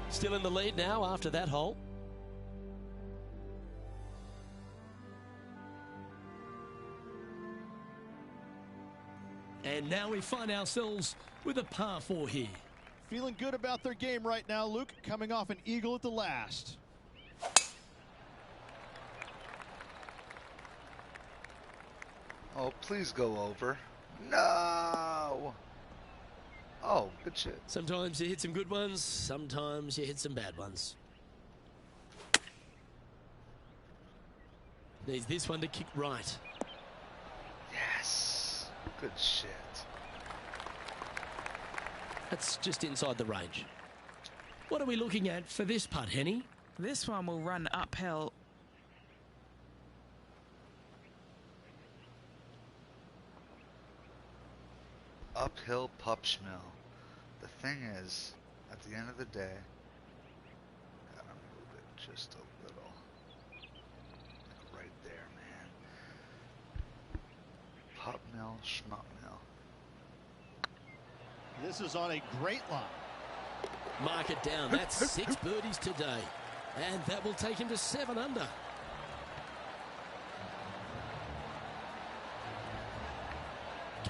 Still in the lead now after that hole. And now we find ourselves with a par 4 here. Feeling good about their game right now, Luke, coming off an eagle at the last. Oh, please go over. No. Oh, good shit. Sometimes you hit some good ones, sometimes you hit some bad ones. Needs this one to kick right. Yes. Good shit. That's just inside the range. What are we looking at for this putt, Henny? This one will run uphill. Uphill Pupschmill. The thing is, at the end of the day, gotta move it just a little. Like right there, man. Pup mill, schmuck mill. This is on a great line. Mark it down. That's 6 birdies today. And that will take him to 7 under.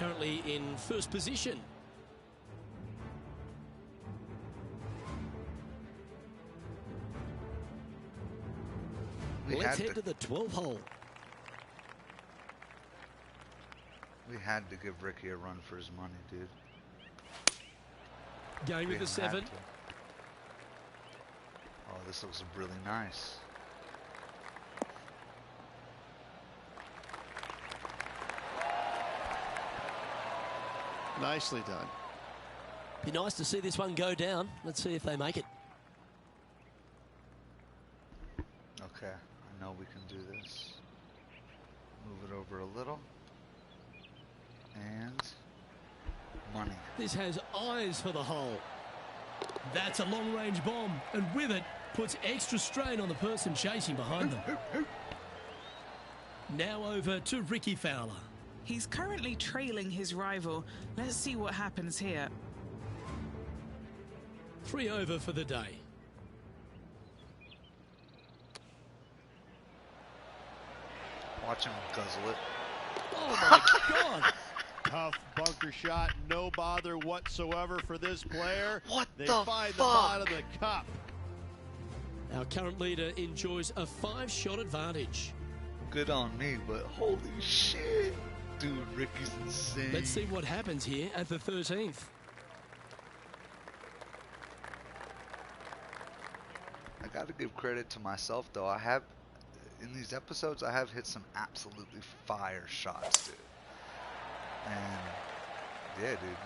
currently in first position. Let's head to the 12th hole. We had to give Ricky a run for his money, dude. Going with the 7. Oh, this looks really nice. Nicely done. Be nice to see this one go down. Let's see if they make it. Okay, I know we can do this. Move it over a little. And money. This has eyes for the hole. That's a long-range bomb, and with it, puts extra strain on the person chasing behind them. Now over to Ricky Fowler. He's currently trailing his rival. Let's see what happens here. 3 over for the day. Watch him guzzle it. Oh my God! Tough bunker shot, no bother whatsoever for this player. What they the find fuck? the bottom of the cup. Our current leader enjoys a 5-shot advantage. Good on me, but holy shit. Dude, Ricky's insane. Let's see what happens here at the 13th. I gotta give credit to myself, though. I have, in these episodes, I have hit some absolutely fire shots, dude. And, yeah, dude.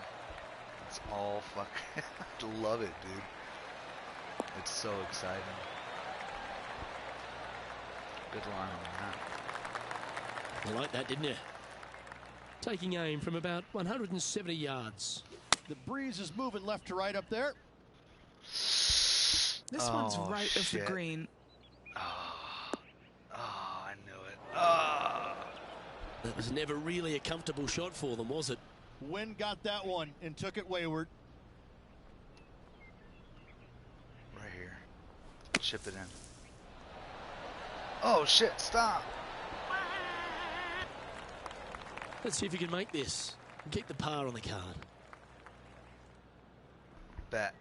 It's all fucking, I love it, dude. It's so exciting. Good line on that. You like that, didn't you? Taking aim from about 170 yards. The breeze is moving left to right up there. This one's right of the green. Oh, I knew it. Oh. That was never really a comfortable shot for them, was it? Wind got that one and took it wayward. Right here. Chip it in. Oh shit, stop. Let's see if you can make this and keep the par on the card. Bet.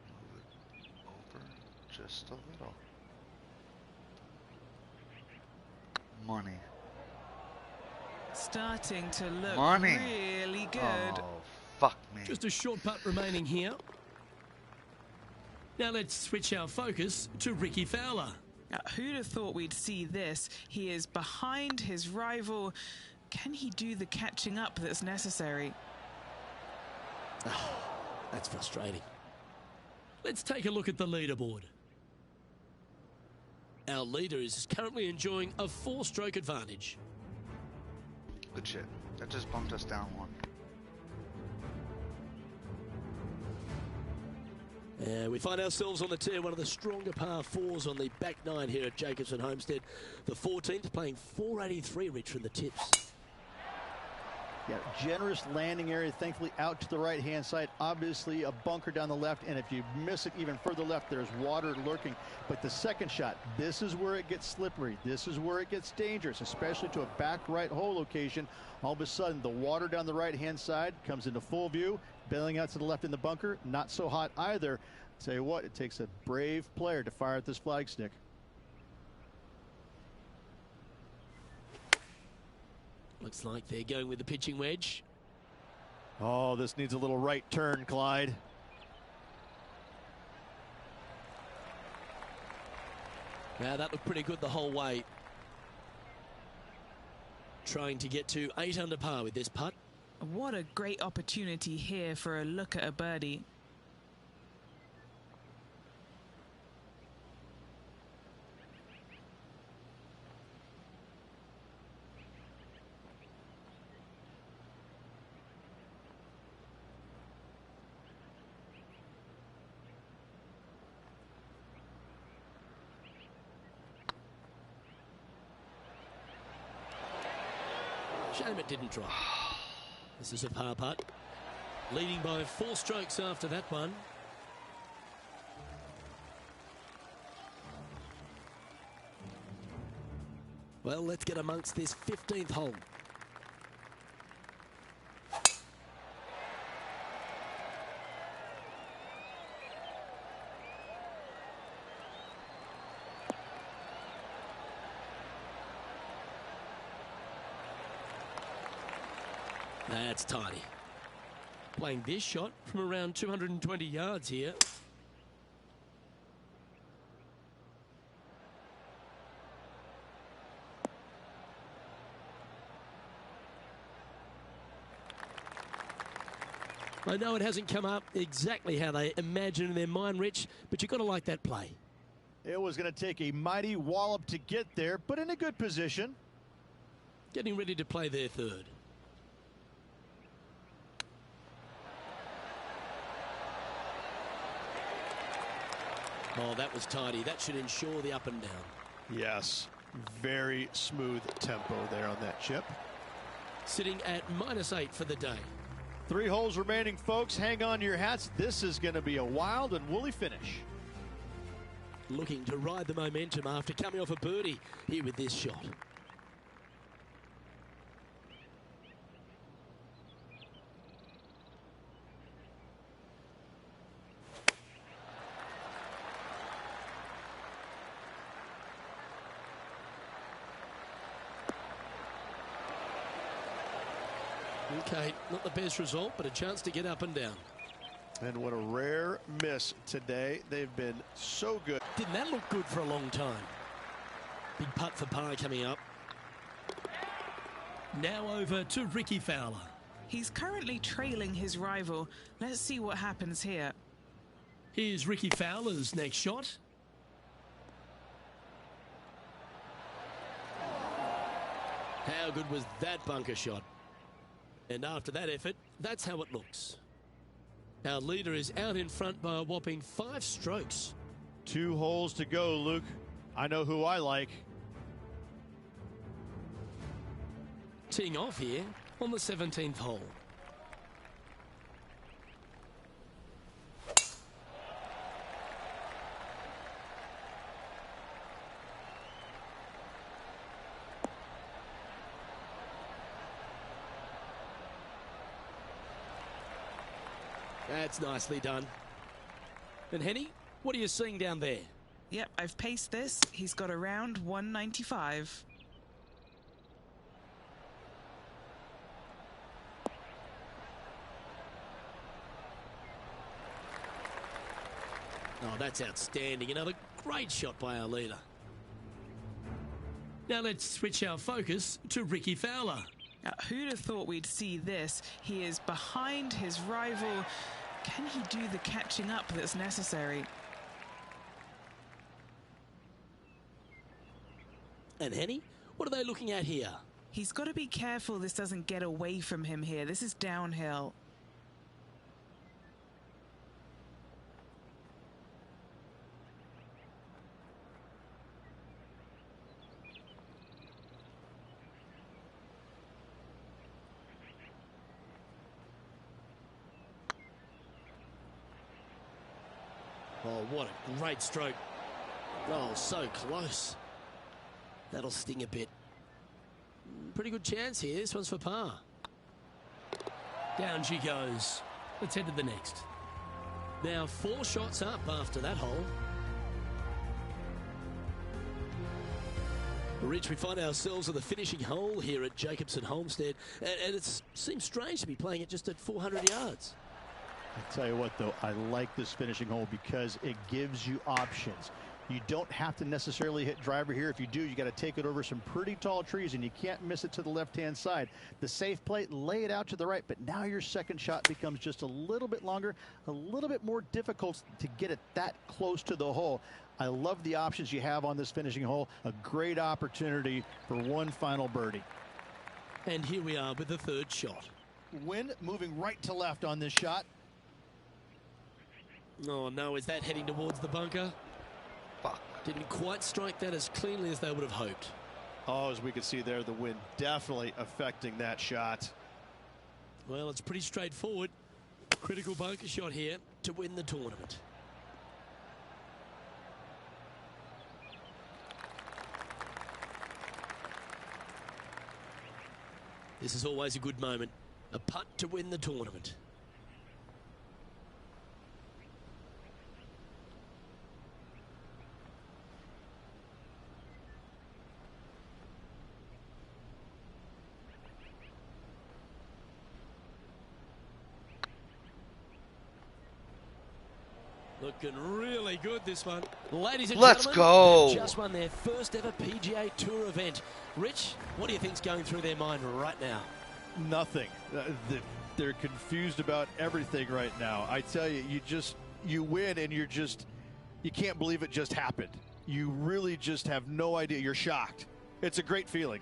Move it over just a little. Money. Starting to look Money. really good. Oh, fuck me. Just a short putt remaining here. Now let's switch our focus to Ricky Fowler. Now, who'd have thought we'd see this? He is behind his rival. Can he do the catching up that's necessary? Oh, that's frustrating. Let's take a look at the leaderboard. Our leader is currently enjoying a 4-stroke advantage. Good shit. That just bumped us down one. We find ourselves on the tee, one of the stronger par 4s on the back 9 here at Jacobson Homestead. The 14th playing 483, Rich, from the tips. Yeah, generous landing area, thankfully out to the right-hand side. Obviously a bunker down the left, and if you miss it even further left, there's water lurking. But the second shot, this is where it gets slippery. This is where it gets dangerous, especially to a back right hole location. All of a sudden, the water down the right-hand side comes into full view. Bailing out to the left in the bunker, not so hot either. Tell you what, it takes a brave player to fire at this flag stick. Looks like they're going with the pitching wedge. Oh, this needs a little right turn, Clyde. Now that looked pretty good the whole way. Trying to get to 8 under par with this putt. What a great opportunity here for a look at a birdie. Shame it didn't drop. This is a par putt. Leading by 4 strokes after that one. Well, let's get amongst this 15th hole. That's tidy. Playing this shot from around 220 yards here. I know it hasn't come up exactly how they imagined in their mind, Rich, but you've got to like that play. It was going to take a mighty wallop to get there, but in a good position. Getting ready to play their third. Oh, that was tidy. That should ensure the up and down. Yes, very smooth tempo there on that chip. Sitting at -8 for the day. 3 holes remaining, folks. Hang on to your hats. This is going to be a wild and woolly finish. Looking to ride the momentum after coming off a birdie here with this shot. Okay, not the best result, but a chance to get up and down. And what a rare miss today. They've been so good. Didn't that look good for a long time? Big putt for par coming up. Now over to Ricky Fowler. He's currently trailing his rival. Let's see what happens here. Here's Ricky Fowler's next shot. How good was that bunker shot? And after that effort, that's how it looks. Our leader is out in front by a whopping 5 strokes. 2 holes to go, Luke. I know who I like. Teeing off here on the 17th hole. That's nicely done. And Henny, what are you seeing down there? Yep, I've paced this. He's got around 195. Oh, that's outstanding. Another great shot by our leader. Now let's switch our focus to Ricky Fowler. Now, who'd have thought we'd see this? He is behind his rival. Can he do the catching up that's necessary? And Henny, what are they looking at here? He's got to be careful this doesn't get away from him here. This is downhill. Oh, what a great stroke. Oh, so close. That'll sting a bit. Pretty good chance here. This one's for par. Down she goes. Let's head to the next. Now 4 shots up after that hole. Rich, we find ourselves at the finishing hole here at Jacobson Homestead, and it seems strange to be playing it just at 400 yards. I tell you what, though, I like this finishing hole because it gives you options. You don't have to necessarily hit driver here. If you do, you got to take it over some pretty tall trees, and you can't miss it to the left-hand side. The safe play, lay it out to the right, but now your second shot becomes just a little bit longer, a little bit more difficult to get it that close to the hole. I love the options you have on this finishing hole. A great opportunity for one final birdie. And here we are with the 3rd shot. Wind moving right to left on this shot. Oh no, is that heading towards the bunker? Fuck. Didn't quite strike that as cleanly as they would have hoped. Oh, as we can see there, the wind definitely affecting that shot. Well, it's pretty straightforward. Critical bunker shot here to win the tournament. This is always a good moment. A putt to win the tournament. Looking really good, this one. Ladies and Let's gentlemen, go. they've just won their first ever PGA Tour event. Rich, what do you think's going through their mind right now? Nothing. They're confused about everything right now. I tell you, you win and you can't believe it just happened. You really just have no idea. You're shocked. It's a great feeling.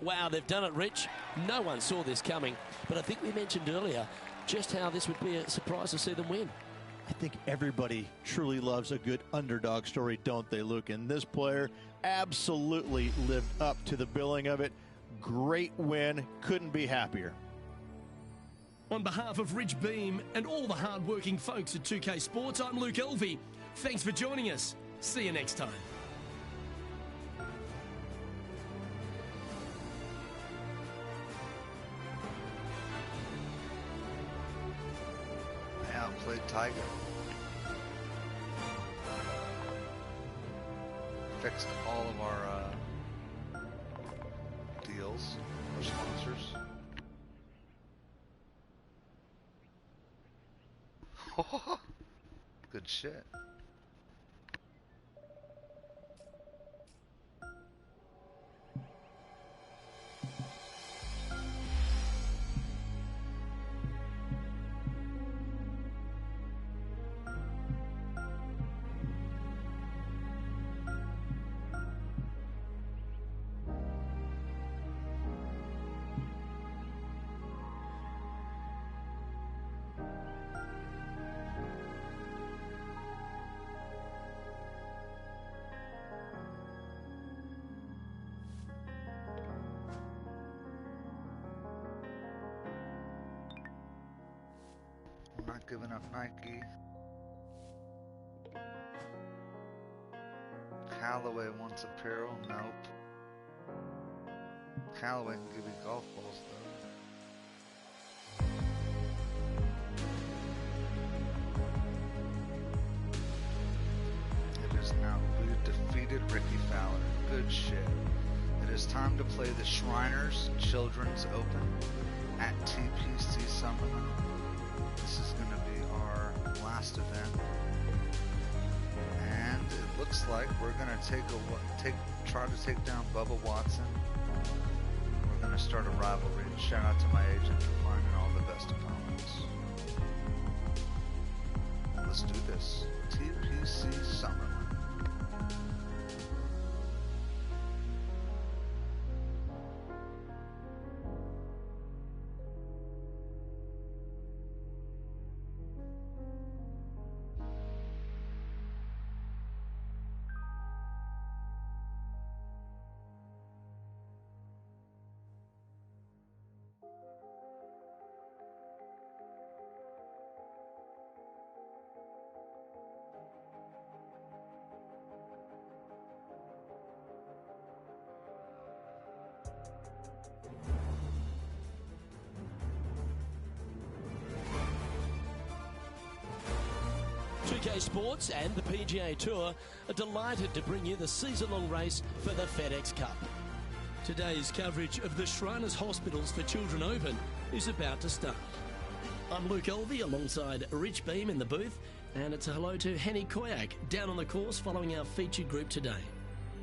Wow, they've done it, Rich. No one saw this coming, but I think we mentioned earlier just how this would be a surprise to see them win. I think everybody truly loves a good underdog story, don't they, Luke? And this player absolutely lived up to the billing of it. Great win. Couldn't be happier. On behalf of Rich Beam and all the hard-working folks at 2K Sports, I'm Luke Elvey. Thanks for joining us. See you next time. Yeah, played Tiger. Fixed all of our deals, our sponsors. Good shit. Not giving up Nike. Callaway wants apparel? Nope. Callaway can give you golf balls though. It is now. We've defeated Ricky Fowler. Good shit. It is time to play the Shriners Children's Open at TPC Summerlin. This is going to be our last event, and it looks like we're going to try to take down Bubba Watson. We're going to start a rivalry. Shout out to my agent for finding all the best opponents. Let's do this. TPC Summerlin. PGA Sports and the PGA Tour are delighted to bring you the season-long race for the FedEx Cup. Today's coverage of the Shriners Hospitals for Children Open is about to start. I'm Luke Elvey alongside Rich Beam in the booth, and it's a hello to Henny Koyak down on the course following our featured group today.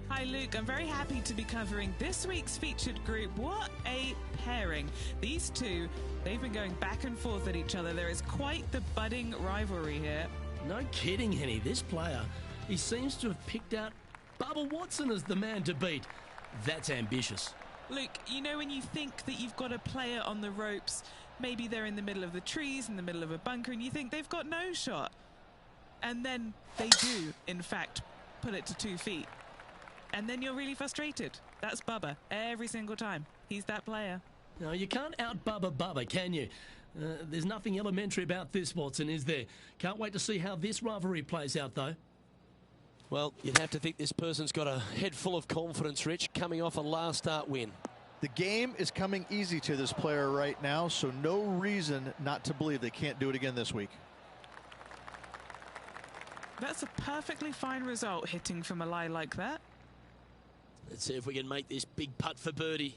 Hi Luke, I'm very happy to be covering this week's featured group. What a pairing. These two, they've been going back and forth at each other. There is quite the budding rivalry here. No kidding, Henny. This player, he seems to have picked out Bubba Watson as the man to beat. That's ambitious. Luke, you know when you think that you've got a player on the ropes, maybe they're in the middle of the trees, in the middle of a bunker, and you think they've got no shot. And then they do, in fact, put it to 2 feet. And then you're really frustrated. That's Bubba every single time. He's that player. No, you can't out-Bubba Bubba, can you? There's nothing elementary about this, Watson, is there? Can't wait to see how this rivalry plays out, though. Well, you'd have to think this person's got a head full of confidence, Rich, coming off a last start win. The game is coming easy to this player right now, so no reason not to believe they can't do it again this week. That's a perfectly fine result, hitting from a lie like that. Let's see if we can make this big putt for birdie.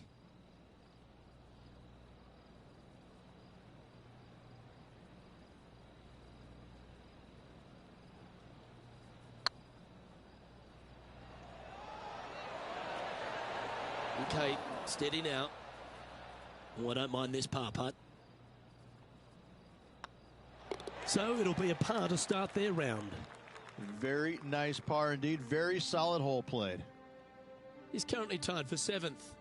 Steady now. Oh, I don't mind this par putt. So it'll be a par to start their round. Very nice par indeed. Very solid hole played. He's currently tied for 7th.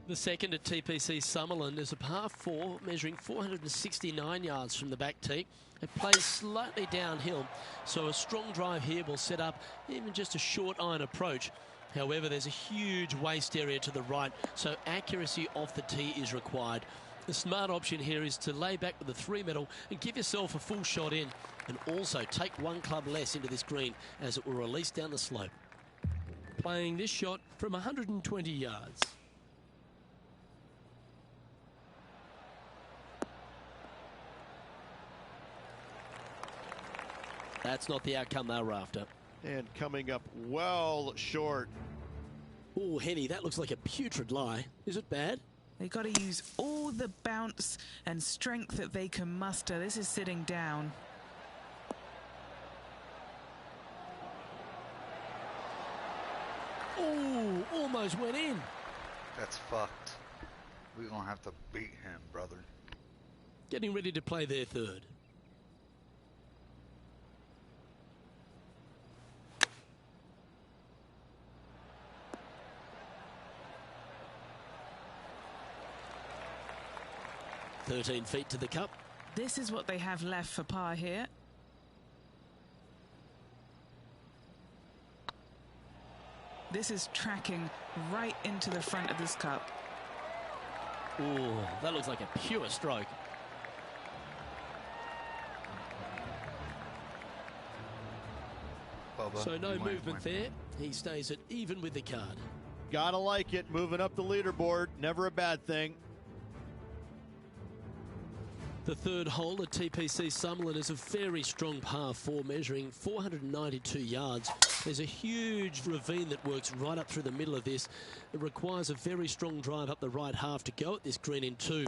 The second at TPC Summerland is a par 4 measuring 469 yards from the back tee. It plays slightly downhill, so a strong drive here will set up even just a short iron approach. However, there's a huge waste area to the right, so accuracy off the tee is required. The smart option here is to lay back with a 3-metal and give yourself a full shot in, and also take one club less into this green as it will release down the slope. Playing this shot from 120 yards. That's not the outcome they were after. And coming up well short. Oh, Henny, that looks like a putrid lie. Is it bad? They've got to use all the bounce and strength that they can muster. This is sitting down. Oh, almost went in. That's fucked. We're going to have to beat him, brother. Getting ready to play their third. "13 feet to the cup." This is what they have left for par here. This is tracking right into the front of this cup. Oh, that looks like a pure stroke. Bubba, So no you might movement win. there. He stays at even with the card. Gotta like it. Moving up the leaderboard. Never a bad thing. The third hole at TPC Summerland is a very strong par 4 measuring 492 yards. There's a huge ravine that works right up through the middle of this. It requires a very strong drive up the right half to go at this green in 2.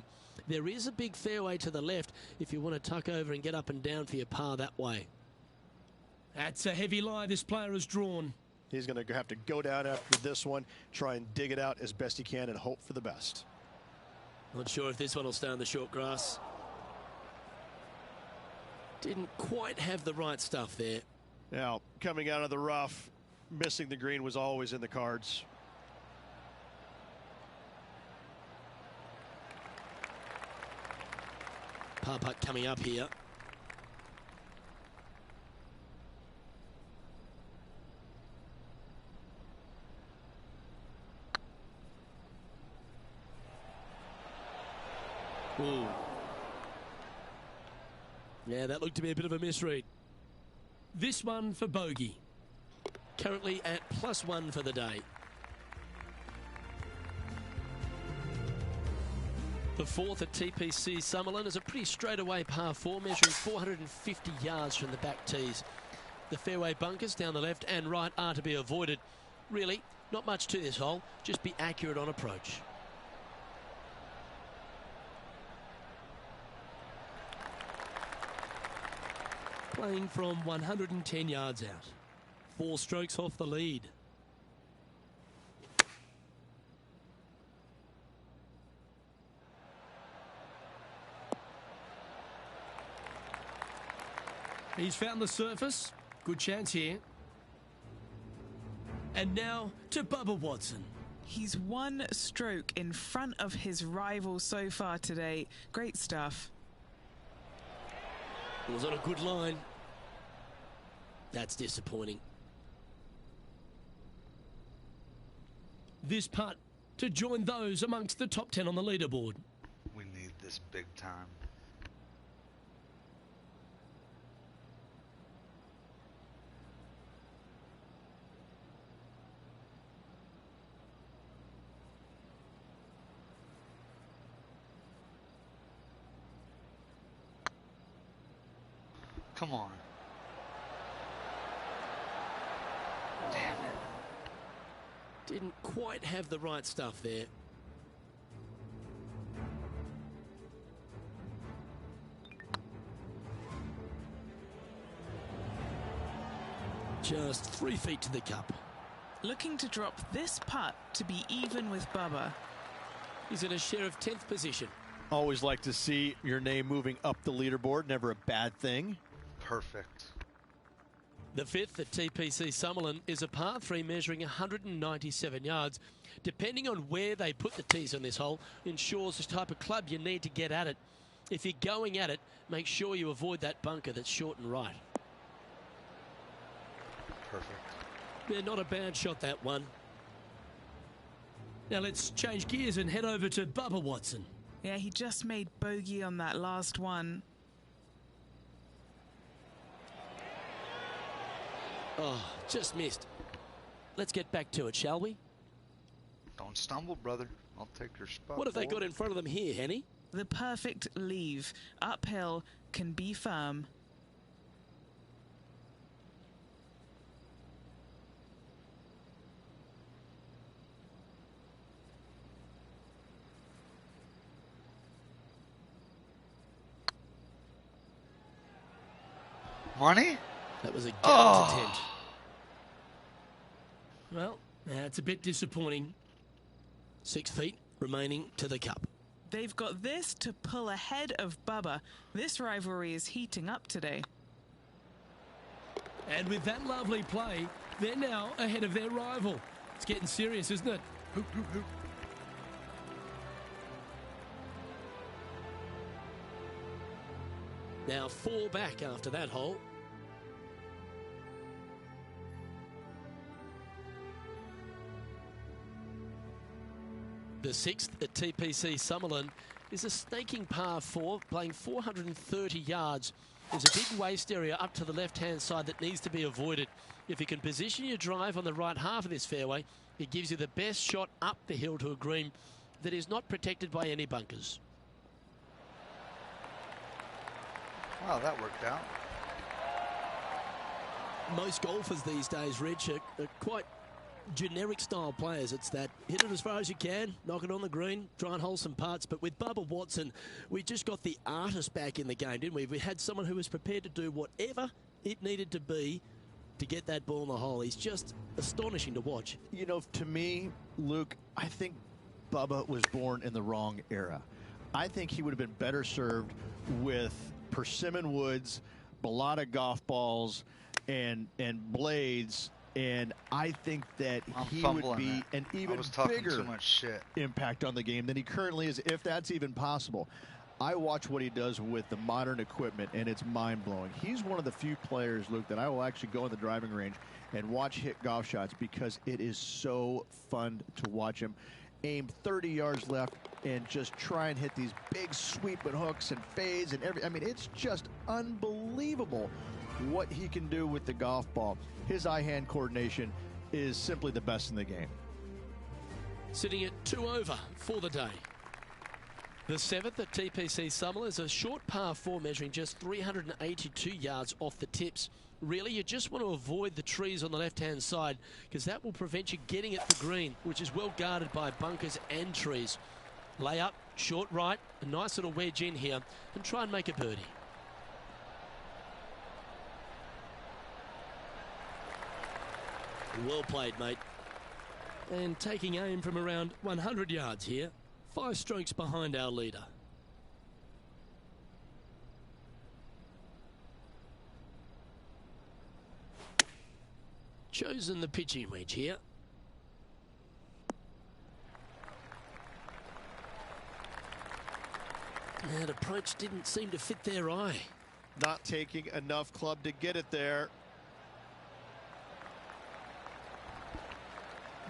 There is a big fairway to the left if you want to tuck over and get up and down for your par that way. That's a heavy lie this player has drawn. He's going to have to go down after this one, try and dig it out as best he can and hope for the best. Not sure if this one will stay on the short grass. Didn't quite have the right stuff there. Now, coming out of the rough, missing the green was always in the cards. Par putt coming up here. Ooh. Yeah, that looked to be a bit of a misread. This one for bogey. Currently at +1 for the day. The fourth at TPC Summerland is a pretty straightaway par 4 measuring 450 yards from the back tees. The fairway bunkers down the left and right are to be avoided. Really, not much to this hole, just be accurate on approach. Playing from 110 yards out. 4 strokes off the lead. He's found the surface. Good chance here. And now to Bubba Watson. He's 1 stroke in front of his rival so far today. Great stuff. It was on a good line. That's disappointing. This putt to join those amongst the top 10 on the leaderboard. We need this big time. Come on. Damn it. Didn't quite have the right stuff there. Just 3 feet to the cup. looking to drop this putt to be even with Bubba. He's in a share of 10th position. Always like to see your name moving up the leaderboard. Never a bad thing. Perfect. The fifth at TPC Summerlin is a par 3 measuring 197 yards. Depending on where they put the tees on this hole, ensures the type of club you need to get at it. If you're going at it, make sure you avoid that bunker that's short and right. Perfect. Yeah, not a bad shot, that one. Now let's change gears and head over to Bubba Watson. Yeah, he just made bogey on that last one. Oh, just missed. Let's get back to it, shall we? Don't stumble, brother. I'll take your spot. What have they got in front of them here, Henny? The perfect leave. Uphill, can be firm. Money? That was a gallant attempt. Well, that's a bit disappointing. 6 feet remaining to the cup. They've got this to pull ahead of Bubba. This rivalry is heating up today. And with that lovely play, they're now ahead of their rival. It's getting serious, isn't it? Hoop, hoop, hoop. Now 4 back after that hole. The sixth at TPC Summerlin is a snaking par 4, playing 430 yards. There's a big waste area up to the left-hand side that needs to be avoided. If you can position your drive on the right half of this fairway, it gives you the best shot up the hill to a green that is not protected by any bunkers. Wow, that worked out. Most golfers these days, Rich, are quite generic style players. It's that hit it as far as you can, knock it on the green, try and hold some putts. But with Bubba Watson, we just got the artist back in the game, didn't we? We had someone who was prepared to do whatever it needed to be to get that ball in the hole. He's just astonishing to watch. You know, to me, Luke, I think Bubba was born in the wrong era. I think he would have been better served with persimmon woods, balata golf balls, and blades. And I think that he would be an even bigger too much shit. Impact on the game than he currently is, if that's even possible. I watch what he does with the modern equipment, and it's mind-blowing. He's one of the few players, Luke, that I will actually go in the driving range and watch hit golf shots because it is so fun to watch him aim 30 yards left and just try and hit these big sweeping hooks and fades and I mean, it's just unbelievable what he can do with the golf ball. His eye-hand coordination is simply the best in the game. Sitting at 2 over for the day. The seventh at TPC Summerlin is a short par 4 measuring just 382 yards off the tips. Really, you just want to avoid the trees on the left-hand side because that will prevent you getting at the green, which is well guarded by bunkers and trees. Lay up, short right, a nice little wedge in here, and try and make a birdie. Well played, mate. And taking aim from around 100 yards here, 5 strokes behind our leader. Chosen the pitching wedge here. That approach didn't seem to fit their eye. Not taking enough club to get it there.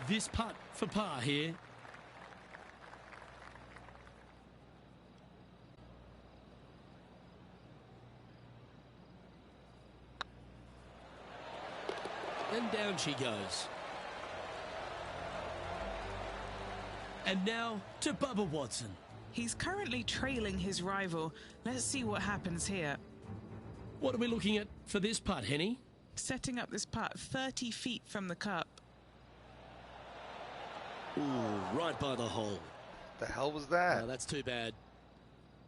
This putt for par here. And down she goes. And now to Bubba Watson. He's currently trailing his rival. Let's see what happens here. What are we looking at for this putt, Henny? Setting up this putt 30 feet from the cup. Ooh, right by the hole. The hell was that? Oh, that's too bad.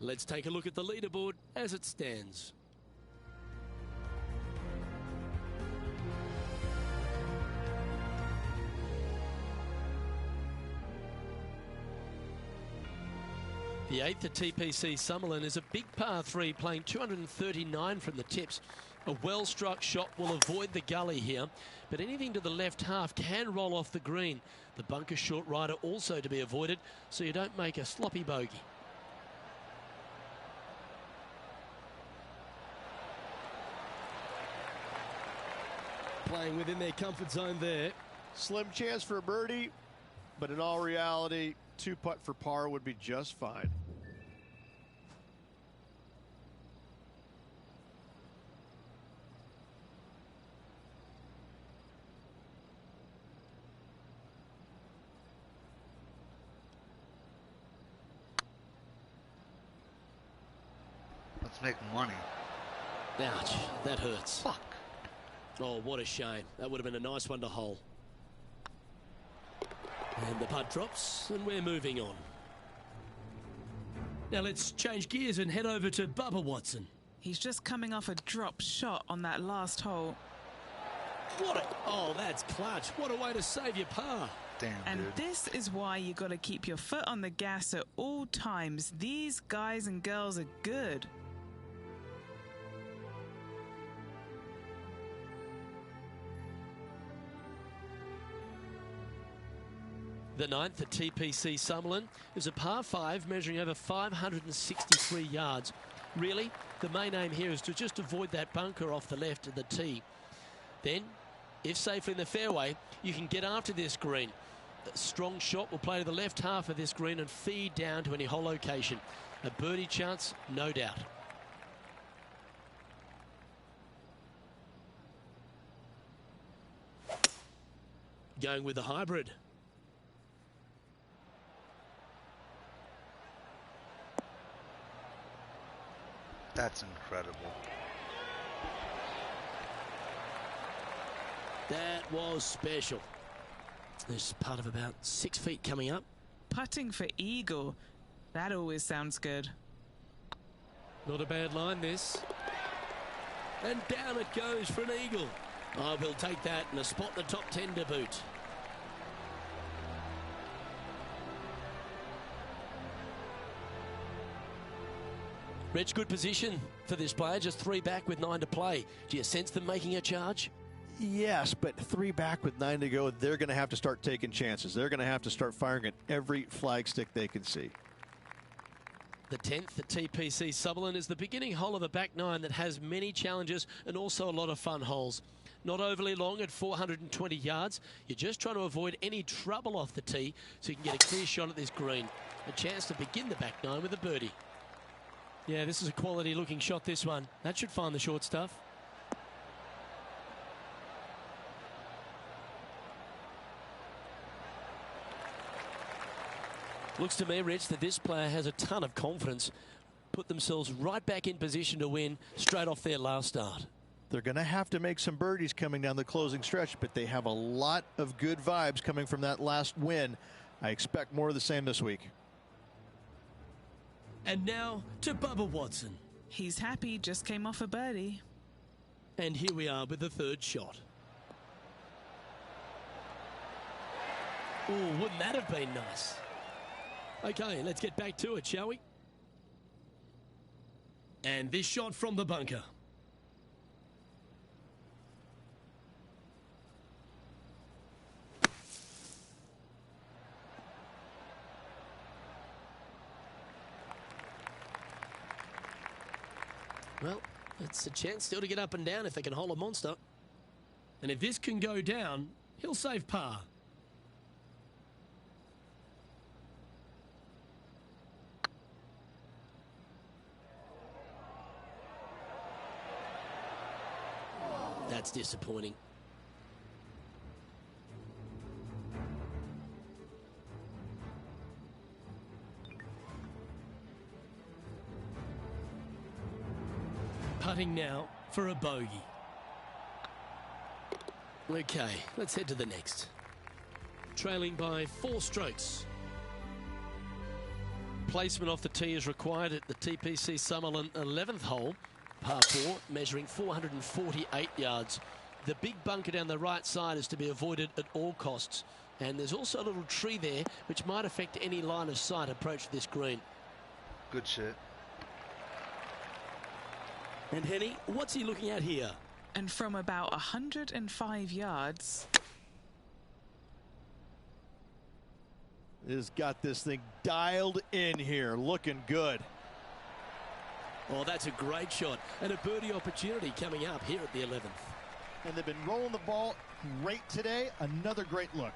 Let's take a look at the leaderboard as it stands. The 8th at TPC Summerlin is a big par 3 playing 239 from the tips. A well-struck shot will avoid the gully here, but anything to the left half can roll off the green. The bunker short rider also to be avoided, so you don't make a sloppy bogey. Playing within their comfort zone there. Slim chance for a birdie, but in all reality, 2-putt for par would be just fine. Let's make money. Ouch, that hurts. Fuck. Oh, what a shame. That would have been a nice one to hole. And the putt drops, and we're moving on. Now let's change gears and head over to Bubba Watson. He's just coming off a drop shot on that last hole. Oh, that's clutch. What a way to save your par. Damn, And dude. this is why you got to keep your foot on the gas at all times. These guys and girls are good. The 9th at TPC Summerlin is a par 5 measuring over 563 yards. Really, the main aim here is to just avoid that bunker off the left of the tee. Then, if safely in the fairway, you can get after this green. A strong shot will play to the left half of this green and feed down to any hole location. A birdie chance, no doubt. Going with the hybrid. That's incredible. That was special. There's part of about 6 feet coming up. Putting for eagle. That always sounds good. Not a bad line, this. And down it goes for an eagle. Oh, we'll take that and a spot in the top 10 to boot. Rich, good position for this player. Just 3 back with 9 to play. Do you sense them making a charge? Yes, but 3 back with 9 to go, they're going to have to start taking chances. They're going to have to start firing at every flagstick they can see. The 10th at TPC Summerlin is the beginning hole of a back 9 that has many challenges and also a lot of fun holes. Not overly long at 420 yards. You're just trying to avoid any trouble off the tee so you can get a clear shot at this green. A chance to begin the back 9 with a birdie. Yeah, this is a quality looking shot, this one. That should find the short stuff. Looks to me, Rich, that this player has a ton of confidence. Put themselves right back in position to win straight off their last start. They're going to have to make some birdies coming down the closing stretch, but they have a lot of good vibes coming from that last win. I expect more of the same this week. And now to Bubba Watson. He's happy, just came off a birdie. And here we are with the 3rd shot. Oh, wouldn't that have been nice? Okay, let's get back to it, shall we? And this shot from the bunker. Well, it's a chance still to get up and down if they can hold a monster. And if this can go down, he'll save par. That's disappointing. Putting now for a bogey. Okay, let's head to the next. Trailing by 4 strokes. Placement off the tee is required at the TPC Summerlin 11th hole. Par 4, measuring 448 yards. The big bunker down the right side is to be avoided at all costs. And there's also a little tree there which might affect any line of sight approach to this green. Good shit. And Henny, what's he looking at here? And from about 105 yards. Has got this thing dialed in here. Looking good. Oh, that's a great shot. And a birdie opportunity coming up here at the 11th. And they've been rolling the ball great today. Another great look.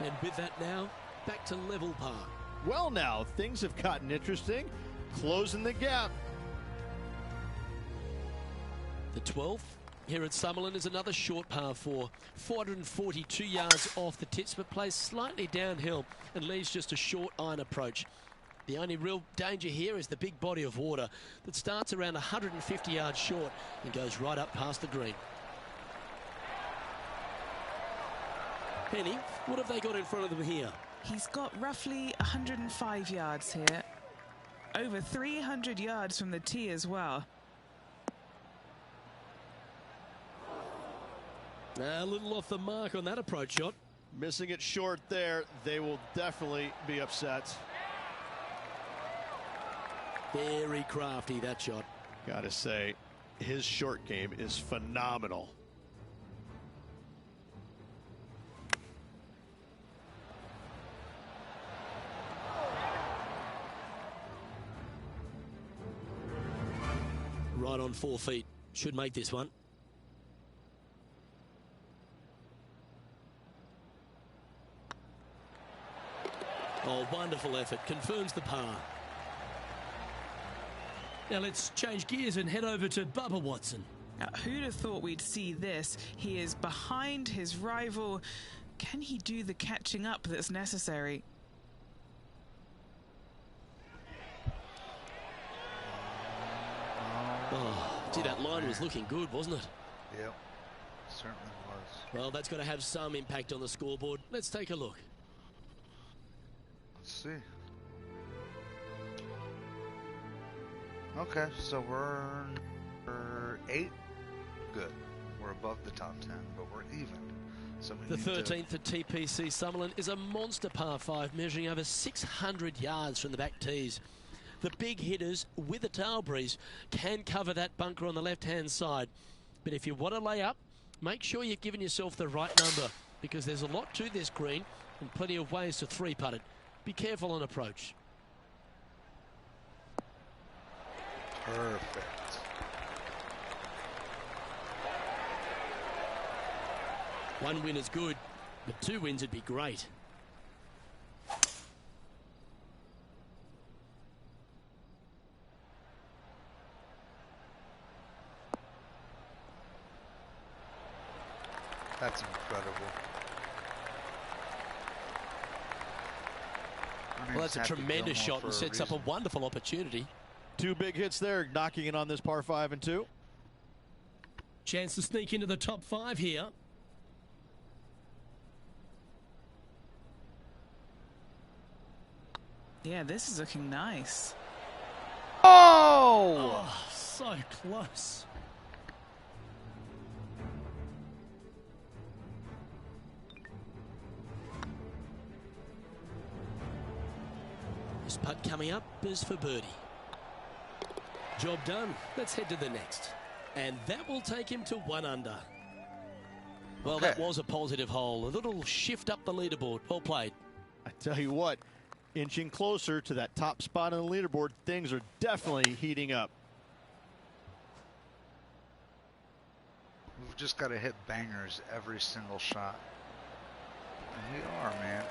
And with that now, back to level par. Well, now, things have gotten interesting. Closing the gap. The 12th here at Summerlin is another short par 4. 442 yards off the tips, but plays slightly downhill and leaves just a short iron approach. The only real danger here is the big body of water that starts around 150 yards short and goes right up past the green. Penny, what have they got in front of them here? He's got roughly 105 yards here. Over 300 yards from the tee as well. A little off the mark on that approach shot. Missing it short there. They will definitely be upset. Very crafty, that shot. Gotta say, his short game is phenomenal. Right on 4 feet. Should make this one. Oh, wonderful effort. Confirms the par. Now let's change gears and head over to Bubba Watson. Now, who'd have thought we'd see this? He is behind his rival. Can he do the catching up that's necessary? Oh, gee, that line was looking good, wasn't it? Yep, certainly was. Well, that's got to have some impact on the scoreboard. Let's take a look. Let's see. Okay, so we're 8. Good. We're above the top 10, but we're even. So we The need 13th at TPC Summerlin is a monster par 5 measuring over 600 yards from the back tees. The big hitters with a tail breeze can cover that bunker on the left-hand side. But if you want to lay up, make sure you've given yourself the right number because there's a lot to this green and plenty of ways to 3-putt it. Be careful on approach. Perfect. One win is good, but 2 wins would be great. That's incredible. Well, that's a tremendous shot and sets up a wonderful opportunity. 2 big hits there, knocking it on this par 5 and 2. Chance to sneak into the top 5 here. Yeah, this is looking nice. Oh, so close. This putt coming up is for birdie. Job done. Let's head to the next. And that will take him to 1 under. Well, Okay. that was a positive hole. A little shift up the leaderboard. Well played. I tell you what, inching closer to that top spot on the leaderboard, things are definitely heating up. We've just got to hit bangers every single shot. And we are, man.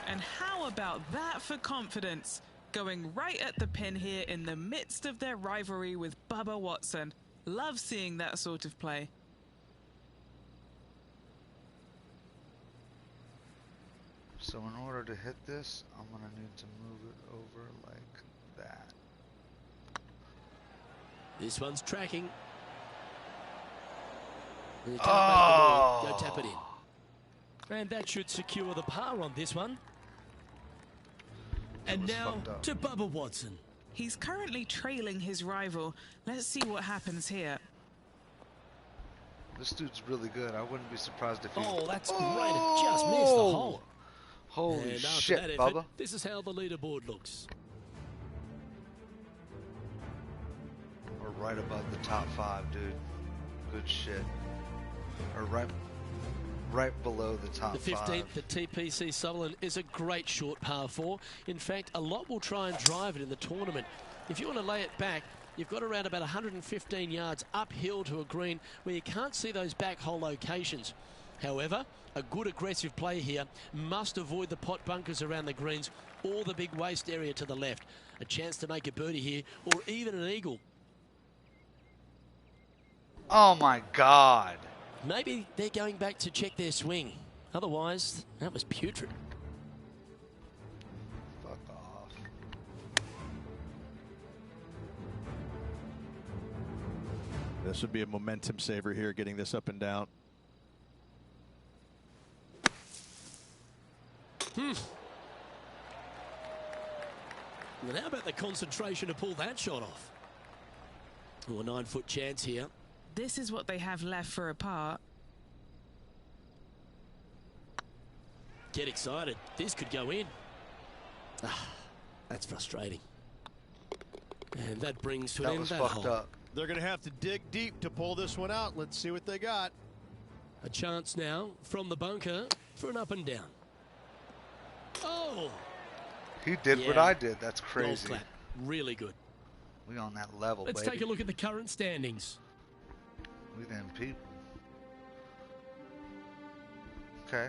And how about that for confidence? Going right at the pin here in the midst of their rivalry with Bubba Watson. Love seeing that sort of play. So in order to hit this, I'm going to need to move it over like that. This one's tracking. And you can't make the ball. Go tap it in. And that should secure the par on this one. And was now fucked up. to Bubba Watson. He's currently trailing his rival. Let's see what happens here. This dude's really good. I wouldn't be surprised if he... Oh, that's great. It just missed the hole. Holy And after shit, that effort, Bubba. this is how the leaderboard looks. We're right above the top 5, dude. Good shit. Or right below the top The 15th 5. at TPC Sutherland is a great short par 4. In fact, a lot will try and drive it in the tournament. If you want to lay it back, you've got around about 115 yards uphill to a green where you can't see those back hole locations. However, a good aggressive play here must avoid the pot bunkers around the greens or the big waste area to the left. A chance to make a birdie here or even an eagle. Oh my God. Maybe they're going back to check their swing. Otherwise, that was putrid. Fuck off. This would be a momentum saver here, getting this up and down. And how about the concentration to pull that shot off? Oh, a 9-foot chance here. This is what they have left for a par. Get excited. This could go in. That's frustrating. And that brings to an That end was that fucked hole. up. They're going to have to dig deep to pull this one out. Let's see what they got. A chance now from the bunker for an up and down. Oh! He did what Yeah. I did. That's Golf crazy. clap. Really good. We on that level, Let's baby. take a look at the current standings. We them people. Okay.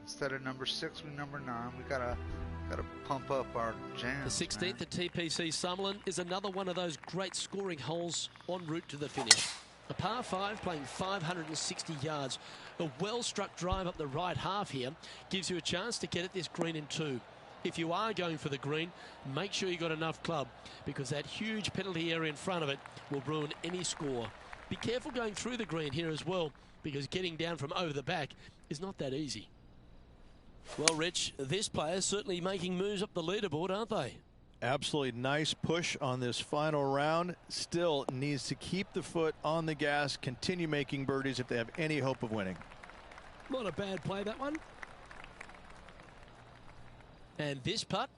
Instead of number 6, we number 9. We gotta pump up our jams. The 16th man. at TPC Summerlin is another one of those great scoring holes en route to the finish. A par 5 playing 560 yards. A well-struck drive up the right half here gives you a chance to get at this green in 2. If you are going for the green, make sure you got enough club because that huge penalty area in front of it will ruin any score. Be careful going through the green here as well because getting down from over the back is not that easy. Well, Rich, this player's certainly making moves up the leaderboard, aren't they? Absolutely nice push on this final round. Still needs to keep the foot on the gas, continue making birdies if they have any hope of winning. Not a bad play, that one. And this putt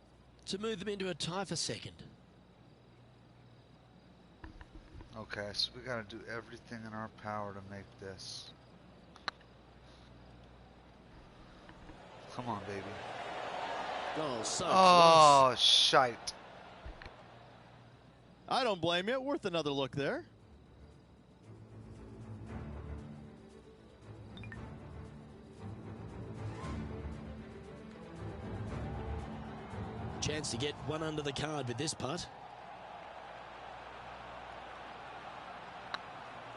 to move them into a tie for second. Okay, so we gotta do everything in our power to make this. Come on, baby. Oh, so Oh, shite. I don't blame you. Worth another look there. close. Chance to get one under the card with this putt.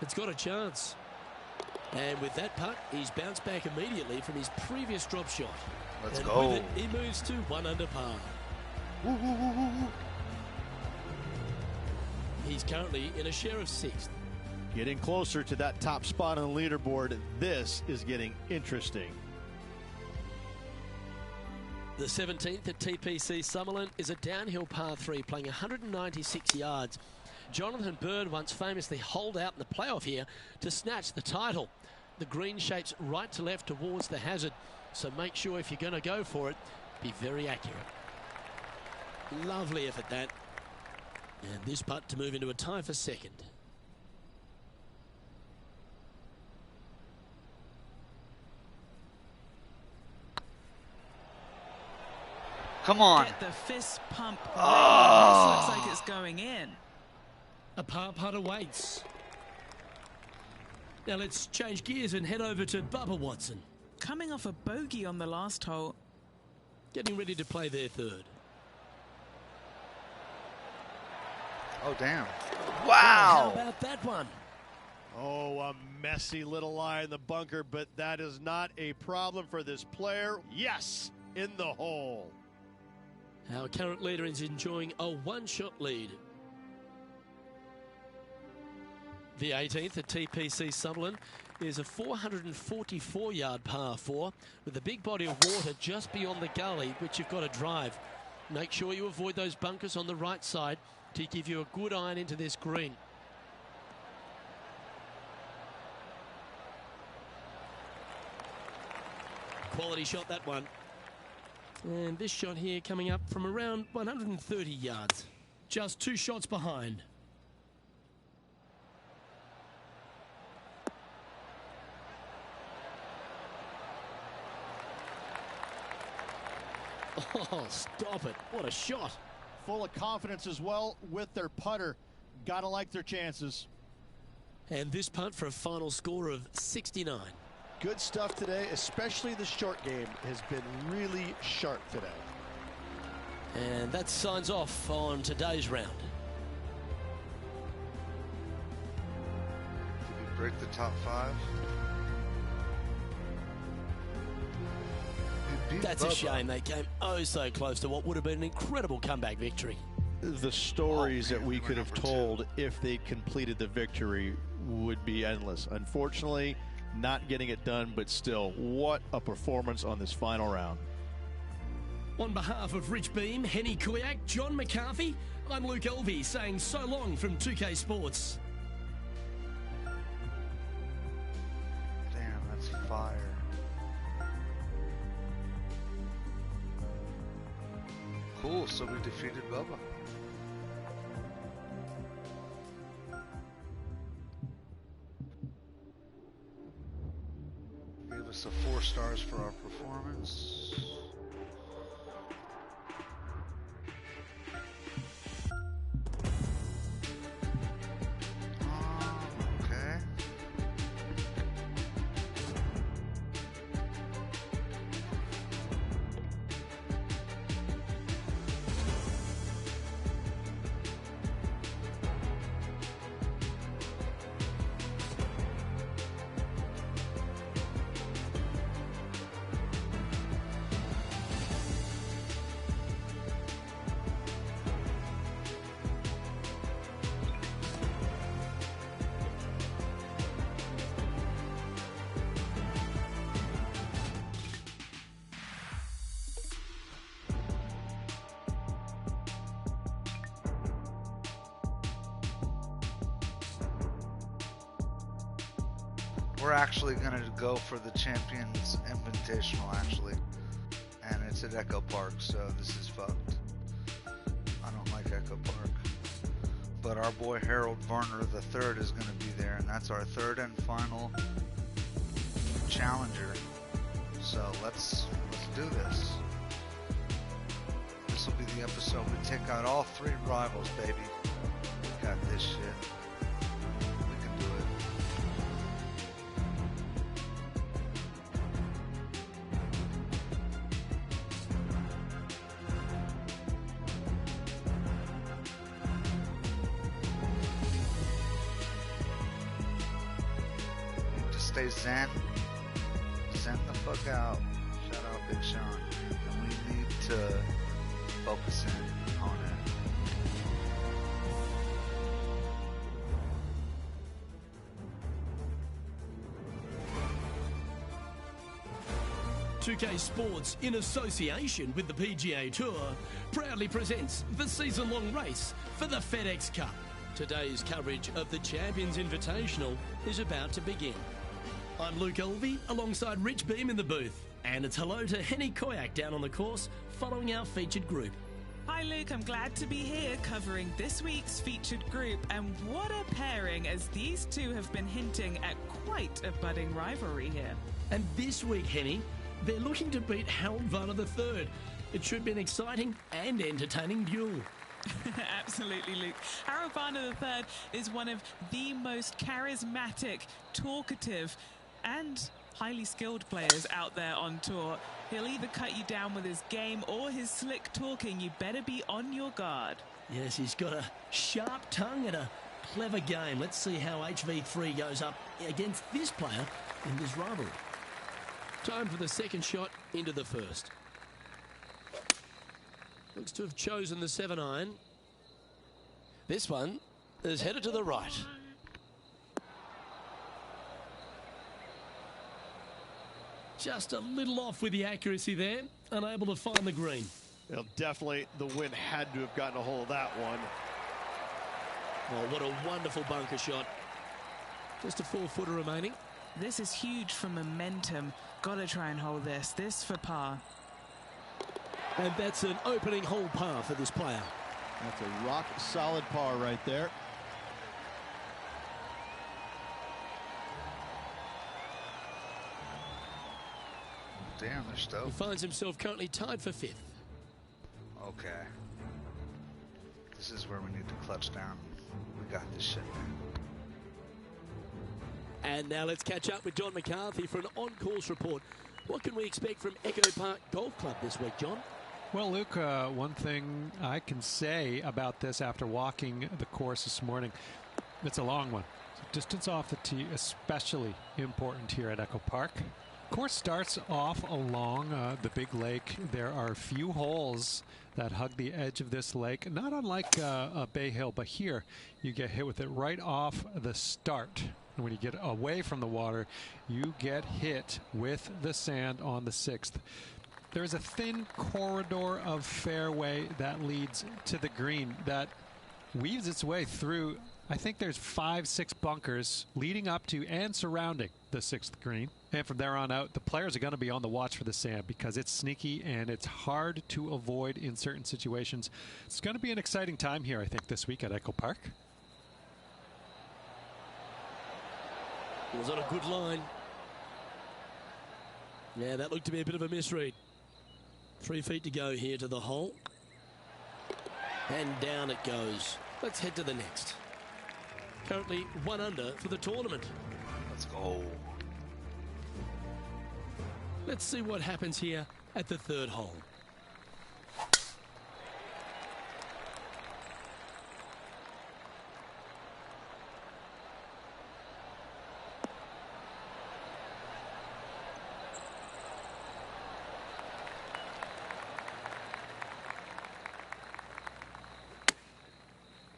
It's got a chance. And with that putt, he's bounced back immediately from his previous drop shot. Let's and go. with it, he moves to 1 under par. Woo, woo, woo, woo, woo. He's currently in a share of 6th. Getting closer to that top spot on the leaderboard. This is getting interesting. The 17th at TPC Summerlin is a downhill par 3 playing 196 yards. Jonathan Bird once famously holed out in the playoff here to snatch the title. The green shapes right to left towards the hazard, so make sure if you're going to go for it, be very accurate. Lovely effort that. And this putt to move into a tie for second. Come on. Get the fist pump. Oh. This looks like it's going in. A par putt awaits. Now let's change gears and head over to Bubba Watson. Coming off a bogey on the last hole. Getting ready to play their third. Oh, damn. How Wow. about that one? Oh, a messy little lie in the bunker, but that is not a problem for this player. Yes, in the hole. Our current leader is enjoying a one-shot lead. The 18th at TPC Summerlin is a 444-yard par 4 with a big body of water just beyond the gully, which you've got to drive. Make sure you avoid those bunkers on the right side to give you a good iron into this green. Quality shot, that one. And this shot here coming up from around 130 yards. Just 2 shots behind. Oh, stop it. What a shot. Full of confidence as well with their putter. Gotta like their chances. And this putt for a final score of 69. Good stuff today, especially the short game has been really sharp today. And that signs off on today's round. Did we break the top 5? That's a shame. They came oh so close to what would have been an incredible comeback victory. The stories that we could have told if they completed the victory would be endless. Unfortunately, not getting it done, but still, what a performance on this final round. On behalf of Rich Beam, Henny Koyak, John McCarthy, I'm Luke Elvey saying so long from 2K Sports. Damn, that's fire. Cool, so we defeated Bubba. Gave us a 4 stars for our performance. Okay. We're actually going to go for the Champions Invitational, actually. And it's at Echo Park, so this is fucked. I don't like Echo Park. But our boy Harold Varner III is going to be there, and that's our 3rd and final challenger. So let's do this. This will be the episode we take out all 3 rivals, baby. We got this shit. We can do it. 'Stay zen. Zen the fuck out. Shout out Big Sean. And we need to focus in on it. .2K Sports, in association with the PGA Tour, proudly presents the season-long race for the FedEx Cup. Today's coverage of the Champions Invitational is about to begin. I'm Luke Elvey, alongside Rich Beam in the booth. And it's hello to Henny Koyak down on the course, following our featured group. Hi Luke, I'm glad to be here covering this week's featured group, and what a pairing, as these two have been hinting at quite a budding rivalry here. And this week, Henny, they're looking to beat Harold Varner III. It should be an exciting and entertaining duel. Absolutely, Luke. Harold Varner III is one of the most charismatic, talkative, and highly skilled players out there on tour. He'll either cut you down with his game or his slick talking. You better be on your guard. Yes, he's got a sharp tongue and a clever game. Let's see how HV3 goes up against this player in this rivalry. Time for the second shot into the first. Looks to have chosen the 7-iron. This one is headed to the right. Just a little off with the accuracy there, unable to find the green. Well, definitely the wind had to have gotten a hold of that one. Oh, what a wonderful bunker shot. Just a 4-footer remaining. This is huge for momentum. Gotta try and hold this. This for par. And that's an opening hole par for this player. That's a rock-solid par right there. Damn, they're He stoked. finds himself currently tied for 5th. Okay. This is where we need to clutch down. We got this shit, man. And now let's catch up with John McCarthy for an on-course report. What can we expect from Echo Park Golf Club this week, John? Well, Luke, one thing I can say about this after walking the course this morning, it's a long one. So distance off the tee, especially important here at Echo Park. Course starts off along the big lake. There are a few holes that hug the edge of this lake, not unlike a Bay Hill, but here you get hit with it right off the start. And when you get away from the water, you get hit with the sand on the 6th. There's a thin corridor of fairway that leads to the green that weaves its way through. I think there's 5-6 bunkers leading up to and surrounding the 6th green. And from there on out, the players are going to be on the watch for the sand because it's sneaky and it's hard to avoid in certain situations. It's going to be an exciting time here, I think, this week at Echo Park. It was on a good line. Yeah, that looked to be a bit of a misread. 3 feet to go here to the hole. And down it goes. Let's head to the next. Currently 1 under for the tournament. Let's go. Let's see what happens here at the 3rd hole.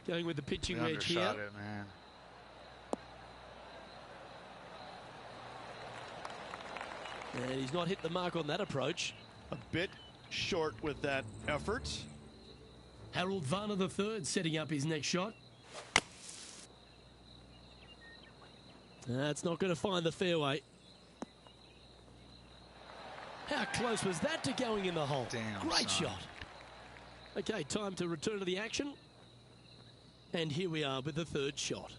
Going with the pitching We wedge here. undershot it, man. And he's not hit the mark on that approach. A bit short with that effort. Harold Varner III setting up his next shot. That's not going to find the fairway. How close was that to going in the hole? Damn, Great son. shot. Okay, time to return to the action. And here we are with the 3rd shot.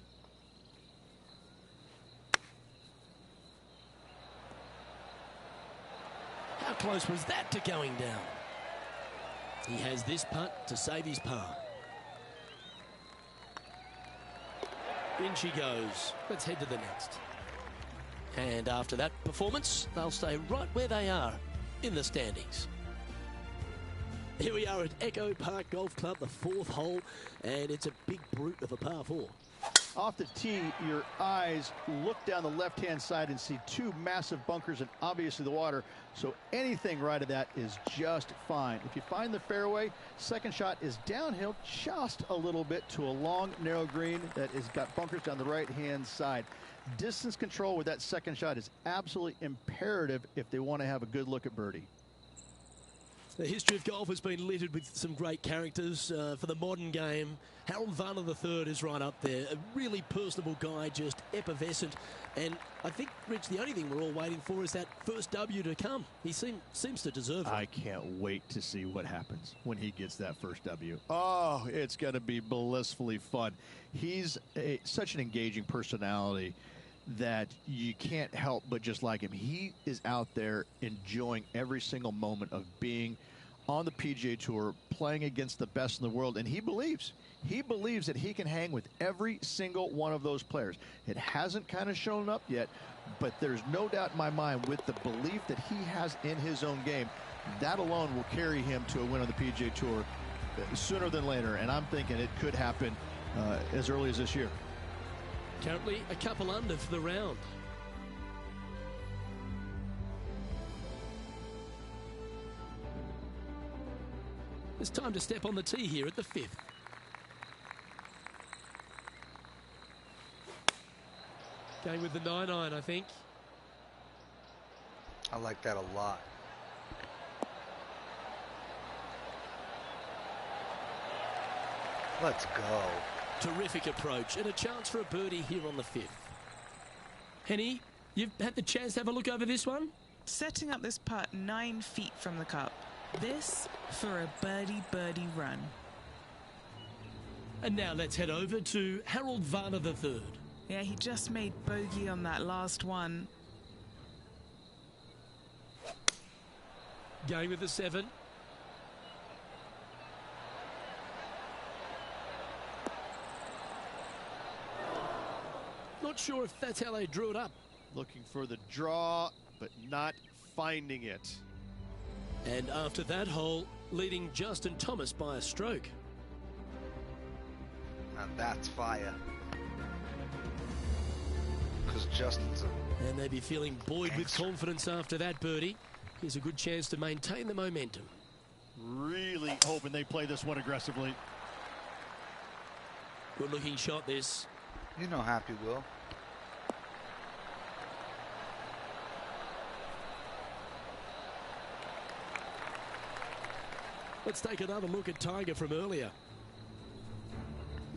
How close was that to going down? He has this putt to save his par. In she goes. Let's head to the next. And after that performance, they'll stay right where they are in the standings. Here we are at Echo Park Golf Club, the 4th hole, and it's a big brute of a par 4. Off the tee, your eyes look down the left-hand side and see 2 massive bunkers and obviously the water. So anything right of that is just fine. If you find the fairway, second shot is downhill just a little bit to a long, narrow green that has got bunkers down the right-hand side. Distance control with that second shot is absolutely imperative if they want to have a good look at birdie. The history of golf has been littered with some great characters for the modern game. Harold Varner III is right up there. A really personable guy, just effervescent. And I think, Rich, the only thing we're all waiting for is that first W to come. He seems to deserve it. I can't wait to see what happens when he gets that first W. Oh, it's going to be blissfully fun. He's such an engaging personality that you can't help but just like him. He is out there enjoying every single moment of being on the PGA Tour, playing against the best in the world, and he believes that he can hang with every single one of those players. It hasn't kind of shown up yet, but there's no doubt in my mind with the belief that he has in his own game, that alone will carry him to a win on the PGA Tour sooner than later, and I'm thinking it could happen as early as this year. Currently a couple under for the round. It's time to step on the tee here at the 5th. Going with the 9-iron, I think. I like that a lot. Let's go. Terrific approach and a chance for a birdie here on the 5th. Henny, you've had the chance to have a look over this one? Setting up this putt 9 feet from the cup. This for a birdie run. And now let's head over to Harold Varner III. Yeah, he just made bogey on that last one. Going with the 7. Not sure if that's how they drew it up. Looking for the draw, but not finding it. And after that hole, leading Justin Thomas by a stroke. And that's fire. Because Justin's a... And they'd be feeling buoyed with confidence after that birdie. Here's a good chance to maintain the momentum. Really hoping they play this one aggressively. Good looking shot this. You know Happy will. Let's take another look at Tiger from earlier.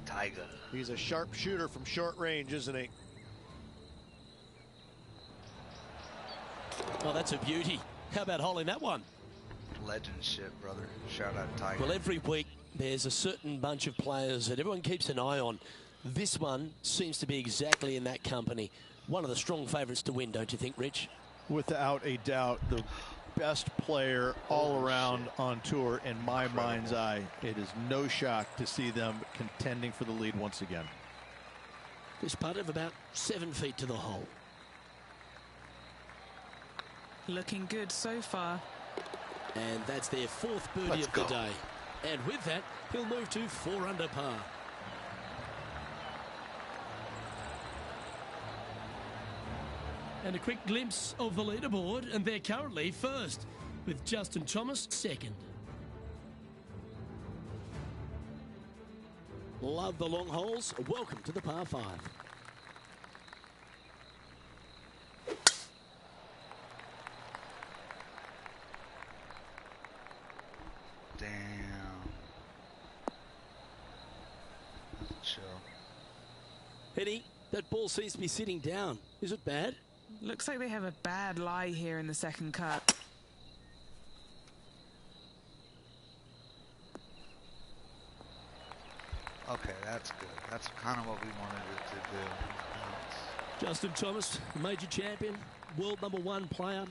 Tiger. He's a sharp shooter from short range, isn't he? Oh, that's a beauty. How about holding that one? Legend shit, brother. Shout out Tiger. Well, every week there's a certain bunch of players that everyone keeps an eye on. This one seems to be exactly in that company. One of the strong favourites to win, don't you think, Rich? Without a doubt, the best player all around on tour in my mind's eye. It is no shock to see them contending for the lead once again. This putt of about 7 feet to the hole. Looking good so far. And that's their 4th birdie of the day. And with that, he'll move to 4 under par. And a quick glimpse of the leaderboard, and they're currently first, with Justin Thomas second. Love the long holes. Welcome to the par 5. Damn. Chill. Eddie, that ball seems to be sitting down. Is it bad? Looks like they have a bad lie here in the second cut. Okay, that's good. That's kind of what we wanted it to do. Justin Thomas, major champion, world #1 player,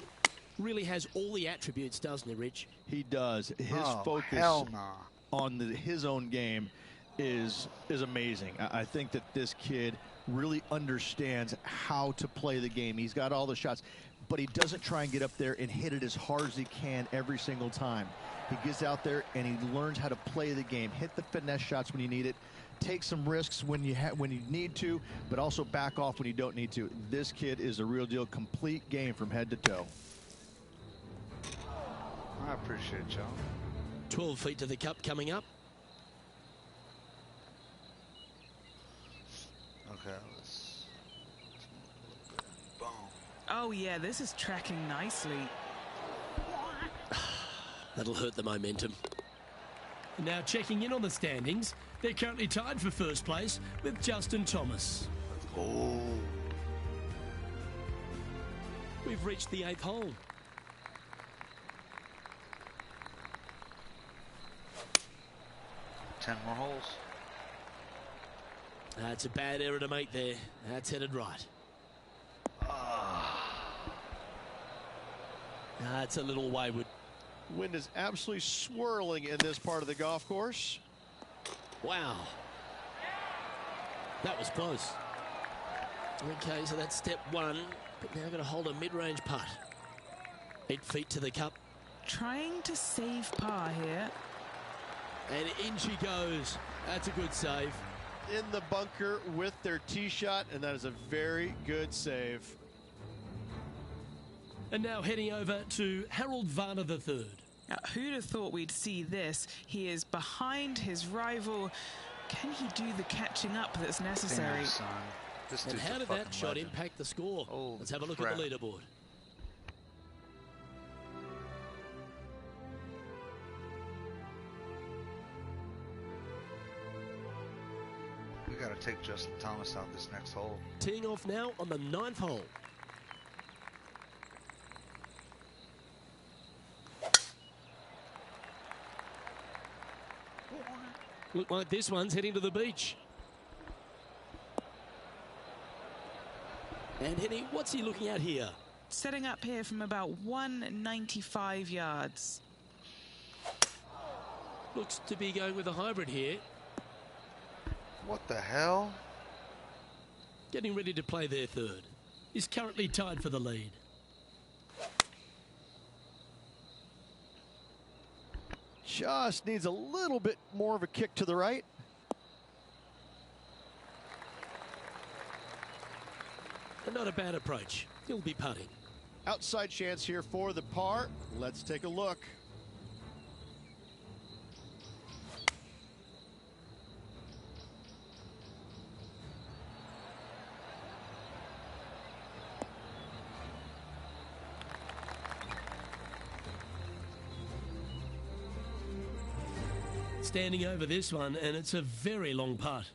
really has all the attributes, doesn't he, Rich? He does. His focus hell nah. on his own game is amazing. I think that this kid really understands how to play the game. He's got all the shots, but he doesn't try and get up there and hit it as hard as he can every single time. He gets out there and he learns how to play the game, hit the finesse shots when you need it, take some risks when you need to, but also back off when you don't need to. This kid is a real deal, complete game from head to toe. I appreciate y'all. 12 feet to the cup coming up. Okay, let's move a little bit. Boom. Oh yeah, this is tracking nicely. That'll hurt the momentum. Now checking in on the standings, they're currently tied for first place with Justin Thomas. Oh. We've reached the 8th hole. Ten more holes. That's a bad error to make there. That's headed right. That's a little wayward. Wind is absolutely swirling in this part of the golf course. Wow. That was close. Okay, so that's step 1. But now going to hold a mid-range putt. 8 feet to the cup. Trying to save par here. And in she goes. That's a good save. In the bunker with their tee shot, and that is a very good save. And now heading over to Harold Varner III. Now, who'd have thought we'd see this? He is behind his rival. Can he do the catching up that's necessary? Damn, son. This And dude's how a did that fucking shot legend. impact the score? Oh, Let's have a look crap. at the leaderboard. We gotta take Justin Thomas out this next hole. Teeing off now on the 9th hole. Look like this one's heading to the beach. And Henny, what's he looking at here? Setting up here from about 195 yards. Looks to be going with a hybrid here. What the hell? Getting ready to play their third. He's currently tied for the lead. Just needs a little bit more of a kick to the right. And not a bad approach. He'll be putting. Outside chance here for the par. Let's take a look. Standing over this one, and it's a very long putt.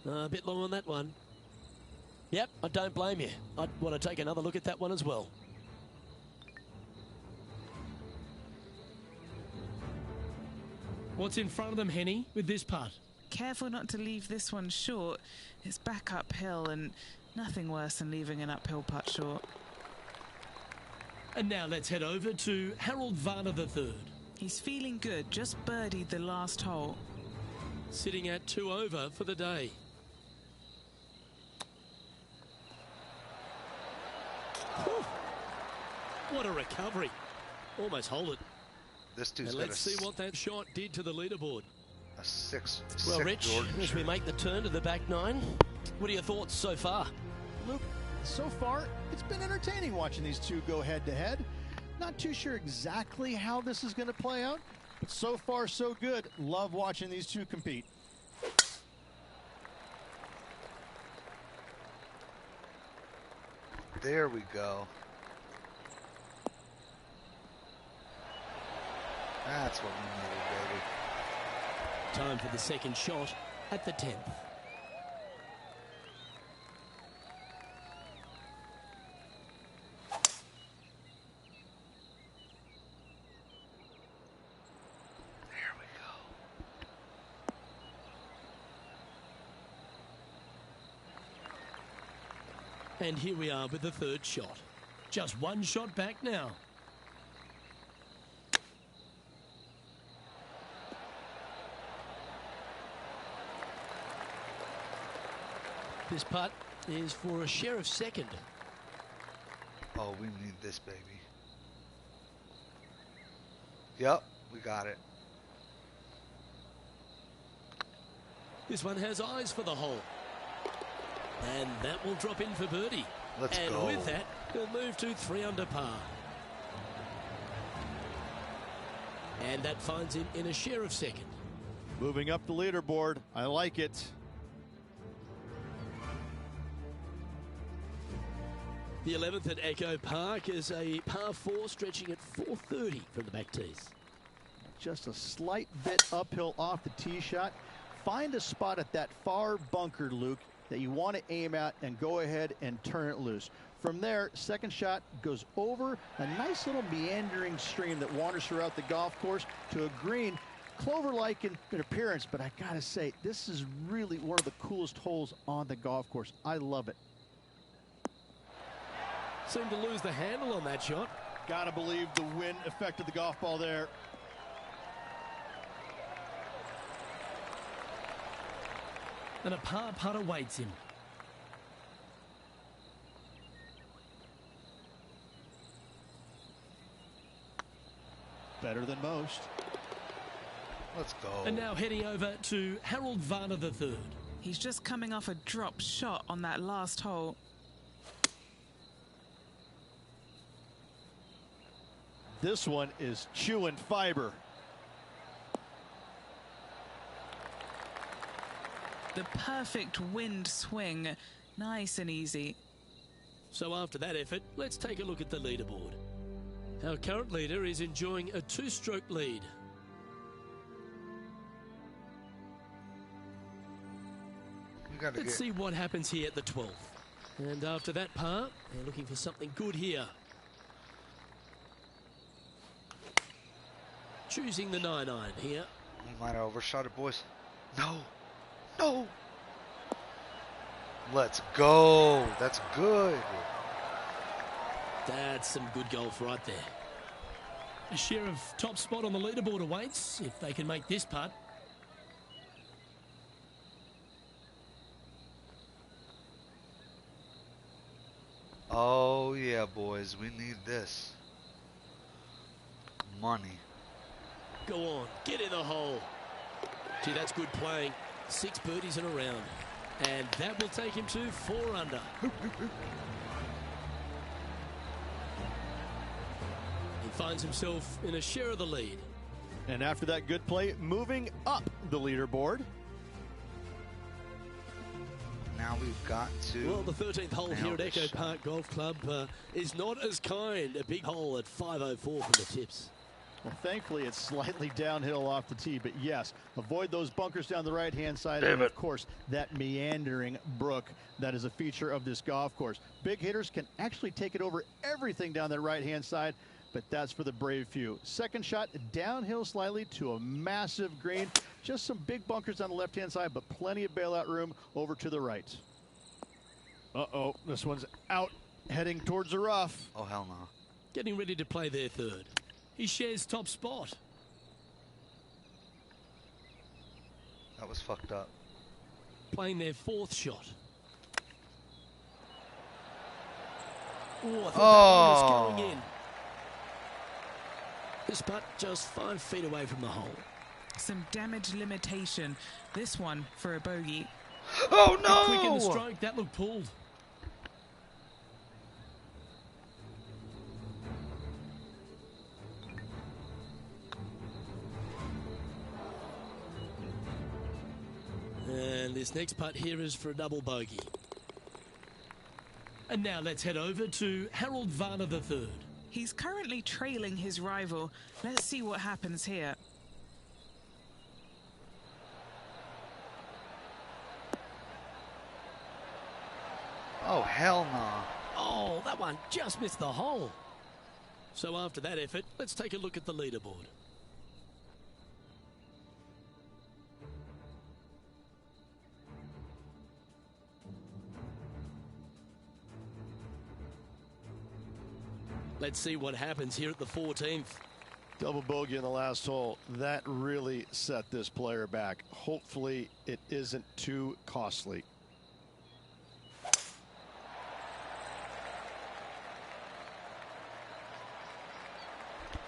A bit long on that one. Yep, I don't blame you. I'd want to take another look at that one as well. What's in front of them, Henny, with this putt? Careful not to leave this one short. It's back uphill and nothing worse than leaving an uphill putt short. And now let's head over to Harold Varner III. He's feeling good, just birdied the last hole. Sitting at 2 over for the day. Whew. What a recovery. Almost hold it. This dude's and got let's see what that shot did to the leaderboard. a six. Well, sick Rich, Jordan as we shirt. make the turn to the back nine, what are your thoughts so far? Luke, so far, it's been entertaining watching these two go head-to-head. Not too sure exactly how this is going to play out, but so far, so good. Love watching these two compete. There we go. That's what we needed, baby. Time for the second shot at the 10th. There we go. And here we are with the third shot. Just one shot back now. This putt is for a share of second. Oh, we need this, baby. Yep, we got it. This one has eyes for the hole. And that will drop in for birdie. Let's and go. with that, he'll move to 3 under par. And that finds him in a share of second. Moving up the leaderboard. I like it. The 11th at Echo Park is a par 4 stretching at 430 from the back tees. Just a slight bit uphill off the tee shot. Find a spot at that far bunker, Luke, that you want to aim at and go ahead and turn it loose. From there, second shot goes over a nice little meandering stream that wanders throughout the golf course to a green, clover-like in appearance, but I gotta say, this is really one of the coolest holes on the golf course. I love it. Seemed to lose the handle on that shot. Gotta believe the wind affected the golf ball there. And a par putt awaits him. Better than most. Let's go. And now heading over to Harold Varner III. He's just coming off a drop shot on that last hole. This one is chewing fiber. The perfect wind swing. Nice and easy. So after that effort, let's take a look at the leaderboard. Our current leader is enjoying a 2-stroke lead. Let's see what happens here at the 12th. And after that par, they're looking for something good here. Choosing the 9-iron here. We might have overshot it, boys. No. No. Let's go. That's good. That's some good golf right there. A share of top spot on the leaderboard awaits if they can make this putt. Oh, yeah, boys. We need this. Money. Go on. Get in the hole. Gee, that's good playing. 6 birdies in a round. And that will take him to 4 under. He finds himself in a share of the lead. And after that good play, moving up the leaderboard. Now we've got to... Well, the 13th hole here at Echo Park Golf Club is not as kind. A big hole at 504 from the tips. Well, thankfully, it's slightly downhill off the tee, but yes, avoid those bunkers down the right-hand side. And, of course, that meandering brook that is a feature of this golf course. Big hitters can actually take it over everything down that right-hand side, but that's for the brave few. Second shot, downhill slightly to a massive green. Just some big bunkers on the left-hand side, but plenty of bailout room over to the right. Uh-oh, this one's out, heading towards the rough. Oh, hell no. Getting ready to play their third. He shares top spot. That was fucked up. Playing their 4th shot. Oh, I thought that one was going in. This putt just 5 feet away from the hole. Some damage limitation. This one for a bogey. Oh, no! Quick in the stroke. That looked pulled. And this next putt here is for a double bogey. And now let's head over to Harold Varner III. He's currently trailing his rival. Let's see what happens here. Oh, hell no. Oh, that one just missed the hole. So after that effort, let's take a look at the leaderboard. Let's see what happens here at the 14th. Double bogey in the last hole. That really set this player back. Hopefully it isn't too costly.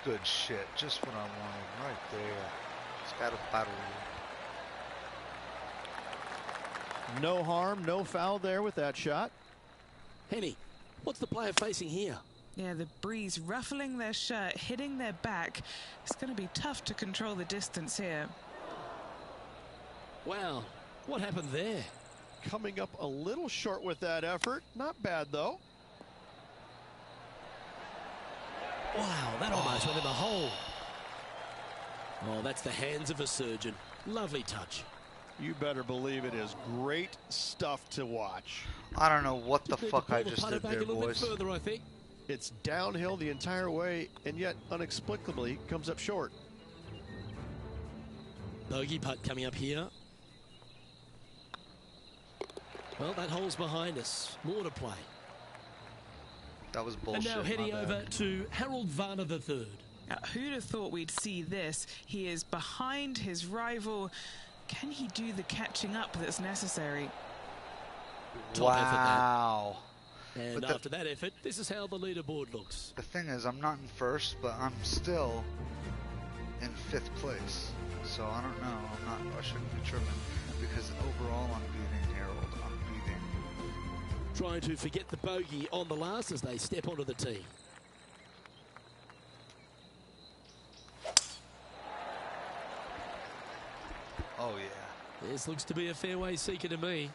Good shit. Just what I wanted right there. It's got a battle. No harm, no foul there with that shot. Henny, what's the player facing here? Yeah, the breeze ruffling their shirt, hitting their back. It's going to be tough to control the distance here. Wow, what happened there? Coming up a little short with that effort. Not bad, though. Wow, that almost went in the hole. Oh, that's the hands of a surgeon. Lovely touch. You better believe it is great stuff to watch. I don't know what the fuck I just did back there, a little boys. bit further, I think. It's downhill the entire way, and yet inexplicably comes up short. Bogey putt coming up here. Well, that hole's behind us. More to play. That was bullshit. And now heading over to Harold Varner III. Who'd have thought we'd see this? He is behind his rival. Can he do the catching up that's necessary? Wow. And But after that effort, this is how the leaderboard looks. The thing is, I'm not in first, but I'm still in 5th place. So I don't know. I shouldn't be tripping because overall I'm beating Harold. I'm beating. Trying to forget the bogey on the last as they step onto the tee. Oh yeah. This looks to be a fairway seeker to me.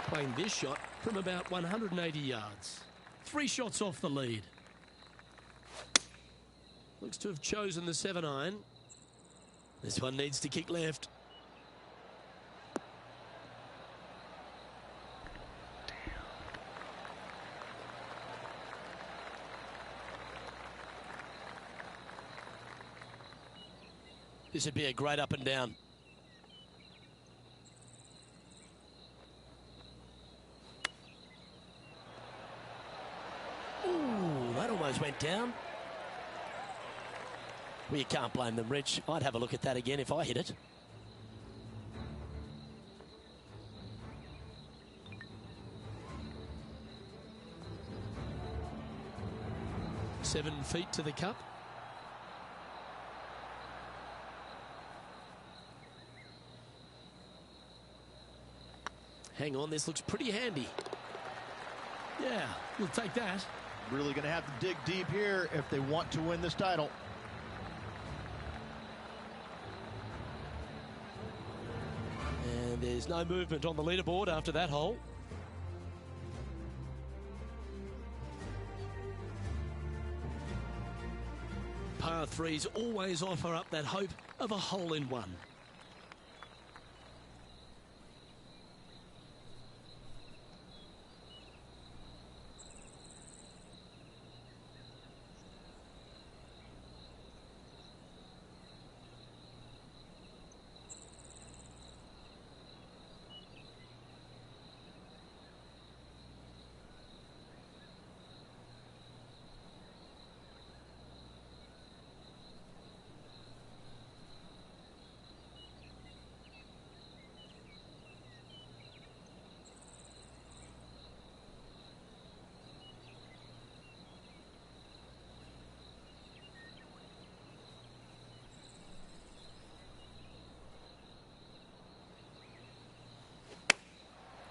Playing this shot from about 180 yards. 3 shots off the lead. Looks to have chosen the 7-iron. This one needs to kick left. This would be a great up and down. Ooh, that almost went down. Well, you can't blame them, Rich. I'd have a look at that again if I hit it. Seven feet to the cup. Hang on, this looks pretty handy. Yeah, we'll take that. Really going to have to dig deep here if they want to win this title. And there's no movement on the leaderboard after that hole. Par 3s always offer up that hope of a hole-in-one.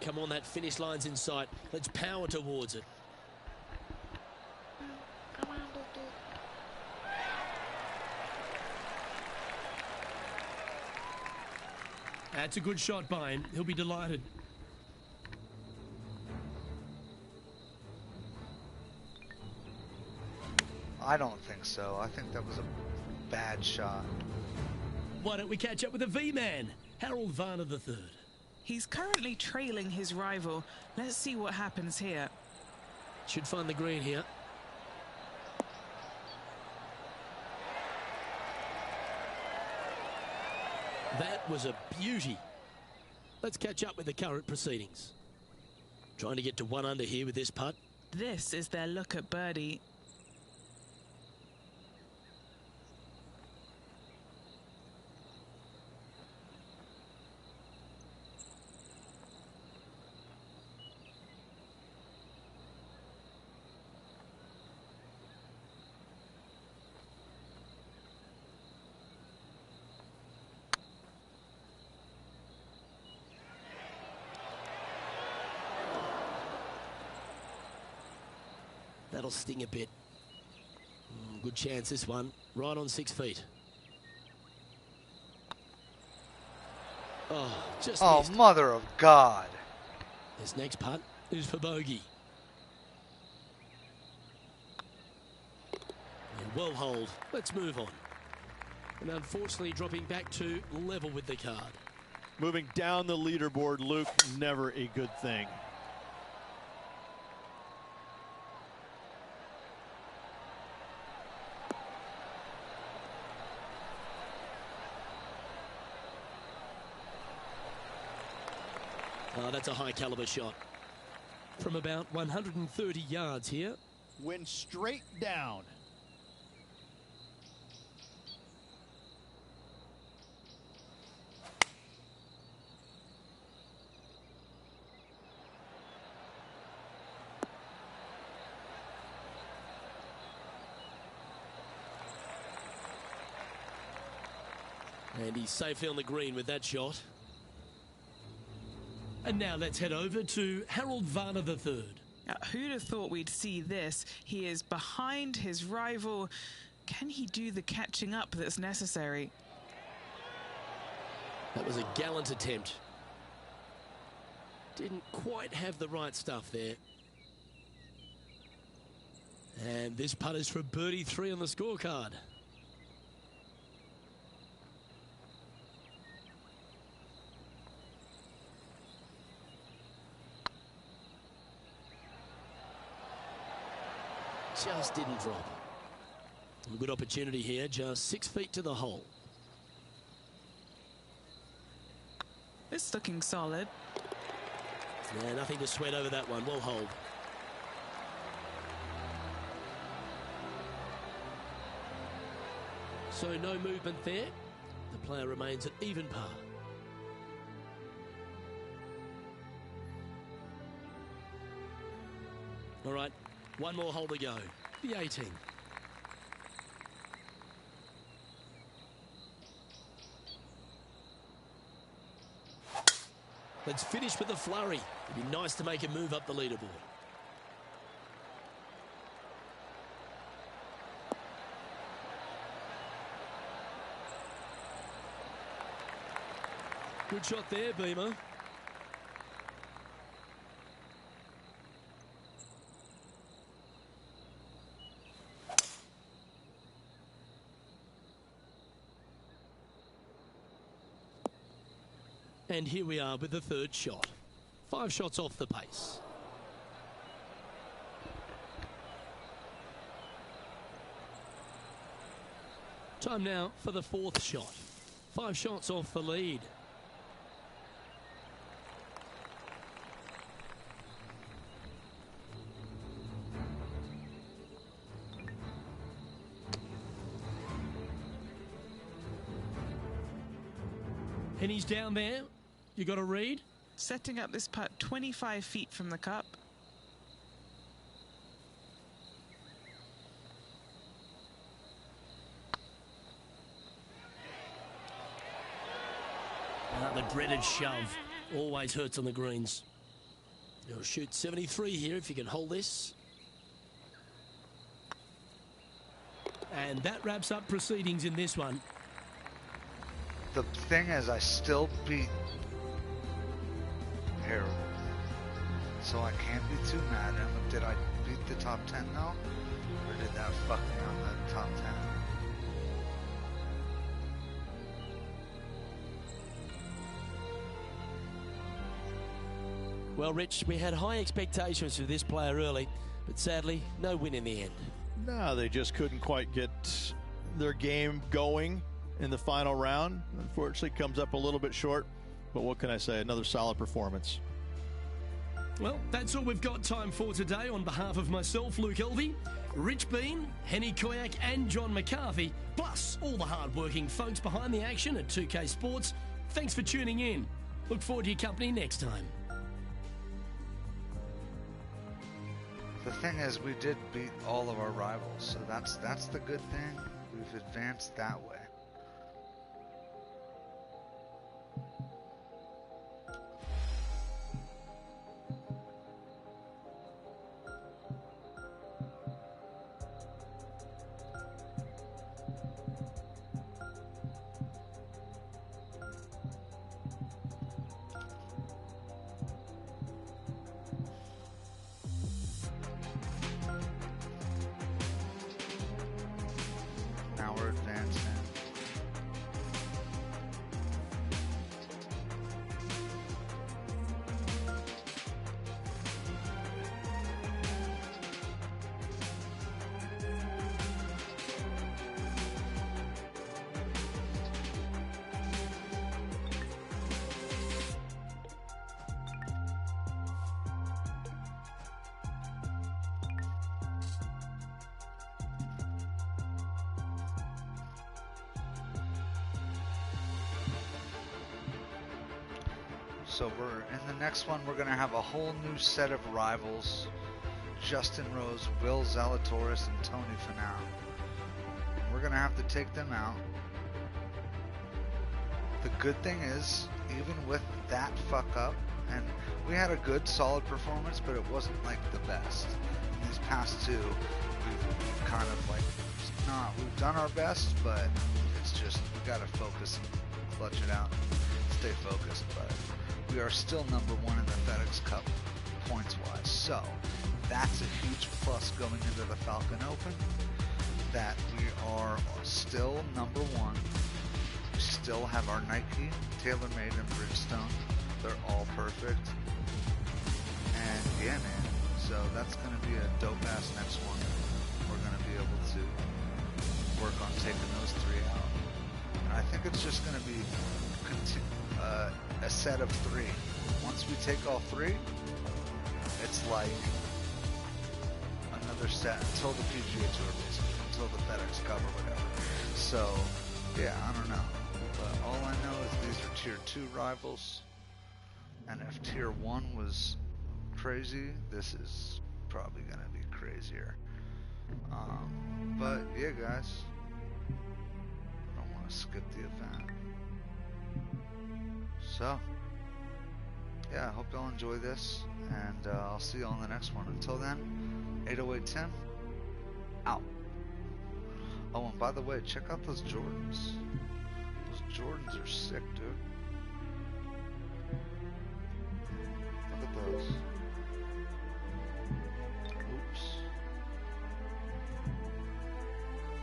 Come on, that finish line's in sight. Let's power towards it. That's a good shot by him. He'll be delighted. I don't think so. I think that was a bad shot. Why don't we catch up with the V-man, Harold Varner III. He's currently trailing his rival. Let's see what happens here. Should find the green here. That was a beauty. Let's catch up with the current proceedings. Trying to get to 1 under here with this putt. This is their look at birdie. That'll sting a bit. Good chance this one. Right on 6 feet. Oh, just missed. Mother of God. This next putt is for bogey. And well holed. Let's move on. And unfortunately dropping back to level with the card. Moving down the leaderboard, Luke, never a good thing. Oh, that's a high caliber shot. From about 130 yards here. Went straight down. And he's safely on the green with that shot. And now let's head over to Harold Varner III. Who'd have thought we'd see this? He is behind his rival. Can he do the catching up that's necessary? That was a gallant attempt. Didn't quite have the right stuff there. And this putt is for birdie 3 on the scorecard. Just didn't drop. A good opportunity here, just 6 feet to the hole. It's looking solid. Yeah, nothing to sweat over that one. Well hold. So no movement there. The player remains at even par. All right, one more hole to go. The 18. Let's finish with a flurry. It'd be nice to make a move up the leaderboard. Good shot there, Beamer. And here we are with the third shot. 5 shots off the pace. Time now for the 4th shot. 5 shots off the lead. And he's down there. You got to read. Setting up this putt 25 feet from the cup. The dreaded shove always hurts on the greens. You'll shoot 73 here if you can hold this. And that wraps up proceedings in this one. The thing is, I still beat Harold, so I can't be too mad at him. Did I beat the top 10 though? Or did that fuck me on the top 10? Well, Rich, we had high expectations for this player early, but sadly, no win in the end. No, they just couldn't quite get their game going in the final round. Unfortunately, comes up a little bit short, but what can I say? Another solid performance. Well, that's all we've got time for today. On behalf of myself, Luke Elvey, Rich Bean, Henny Koyak and John McCarthy, plus all the hard-working folks behind the action at 2K Sports, thanks for tuning in. Look forward to your company next time. The thing is, we did beat all of our rivals, so that's the good thing. We've advanced that way. Now we're advancing. So we're in the next one, we're going to have a whole new set of rivals. Justin Rose, Will Zalatoris, and Tony Finau. We're going to have to take them out. The good thing is, even with that fuck up, And we had a good, solid performance, but it wasn't like the best. In these past two, we've kind of like we've done our best, but it's just we gotta focus and clutch it out, stay focused. But we are still number one in the FedEx Cup points wise, so that's a huge plus going into the Falcon Open. That we are still number one. We still have our Nike, TaylorMade, and Bridgestone. They're all perfect. And yeah, man. So that's going to be a dope-ass next one. We're going to be able to work on taking those three out. And I think it's just going to be a set of three. Once we take all three, it's like another set until the PGA Tour, basically, until the FedEx Cup or whatever. So, yeah, I don't know. But all I know is these are Tier 2 rivals. And if Tier 1 was crazy, this is probably going to be crazier. But, yeah, guys. I don't want to skip the event. So, yeah, I hope y'all enjoy this. And I'll see you on the next one. Until then, 808 Tim, out. Oh, and by the way, check out those Jordans. Those Jordans are sick, dude. Look at those. Oops.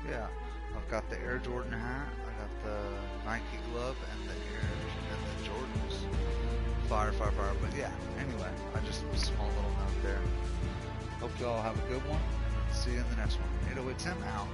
Yeah, I've got the Air Jordan hat, I got the Nike glove, and the Jordans. Fire. But yeah, anyway, I just a small little note there. Hope y'all have a good one. See you in the next one. 808 Tim out.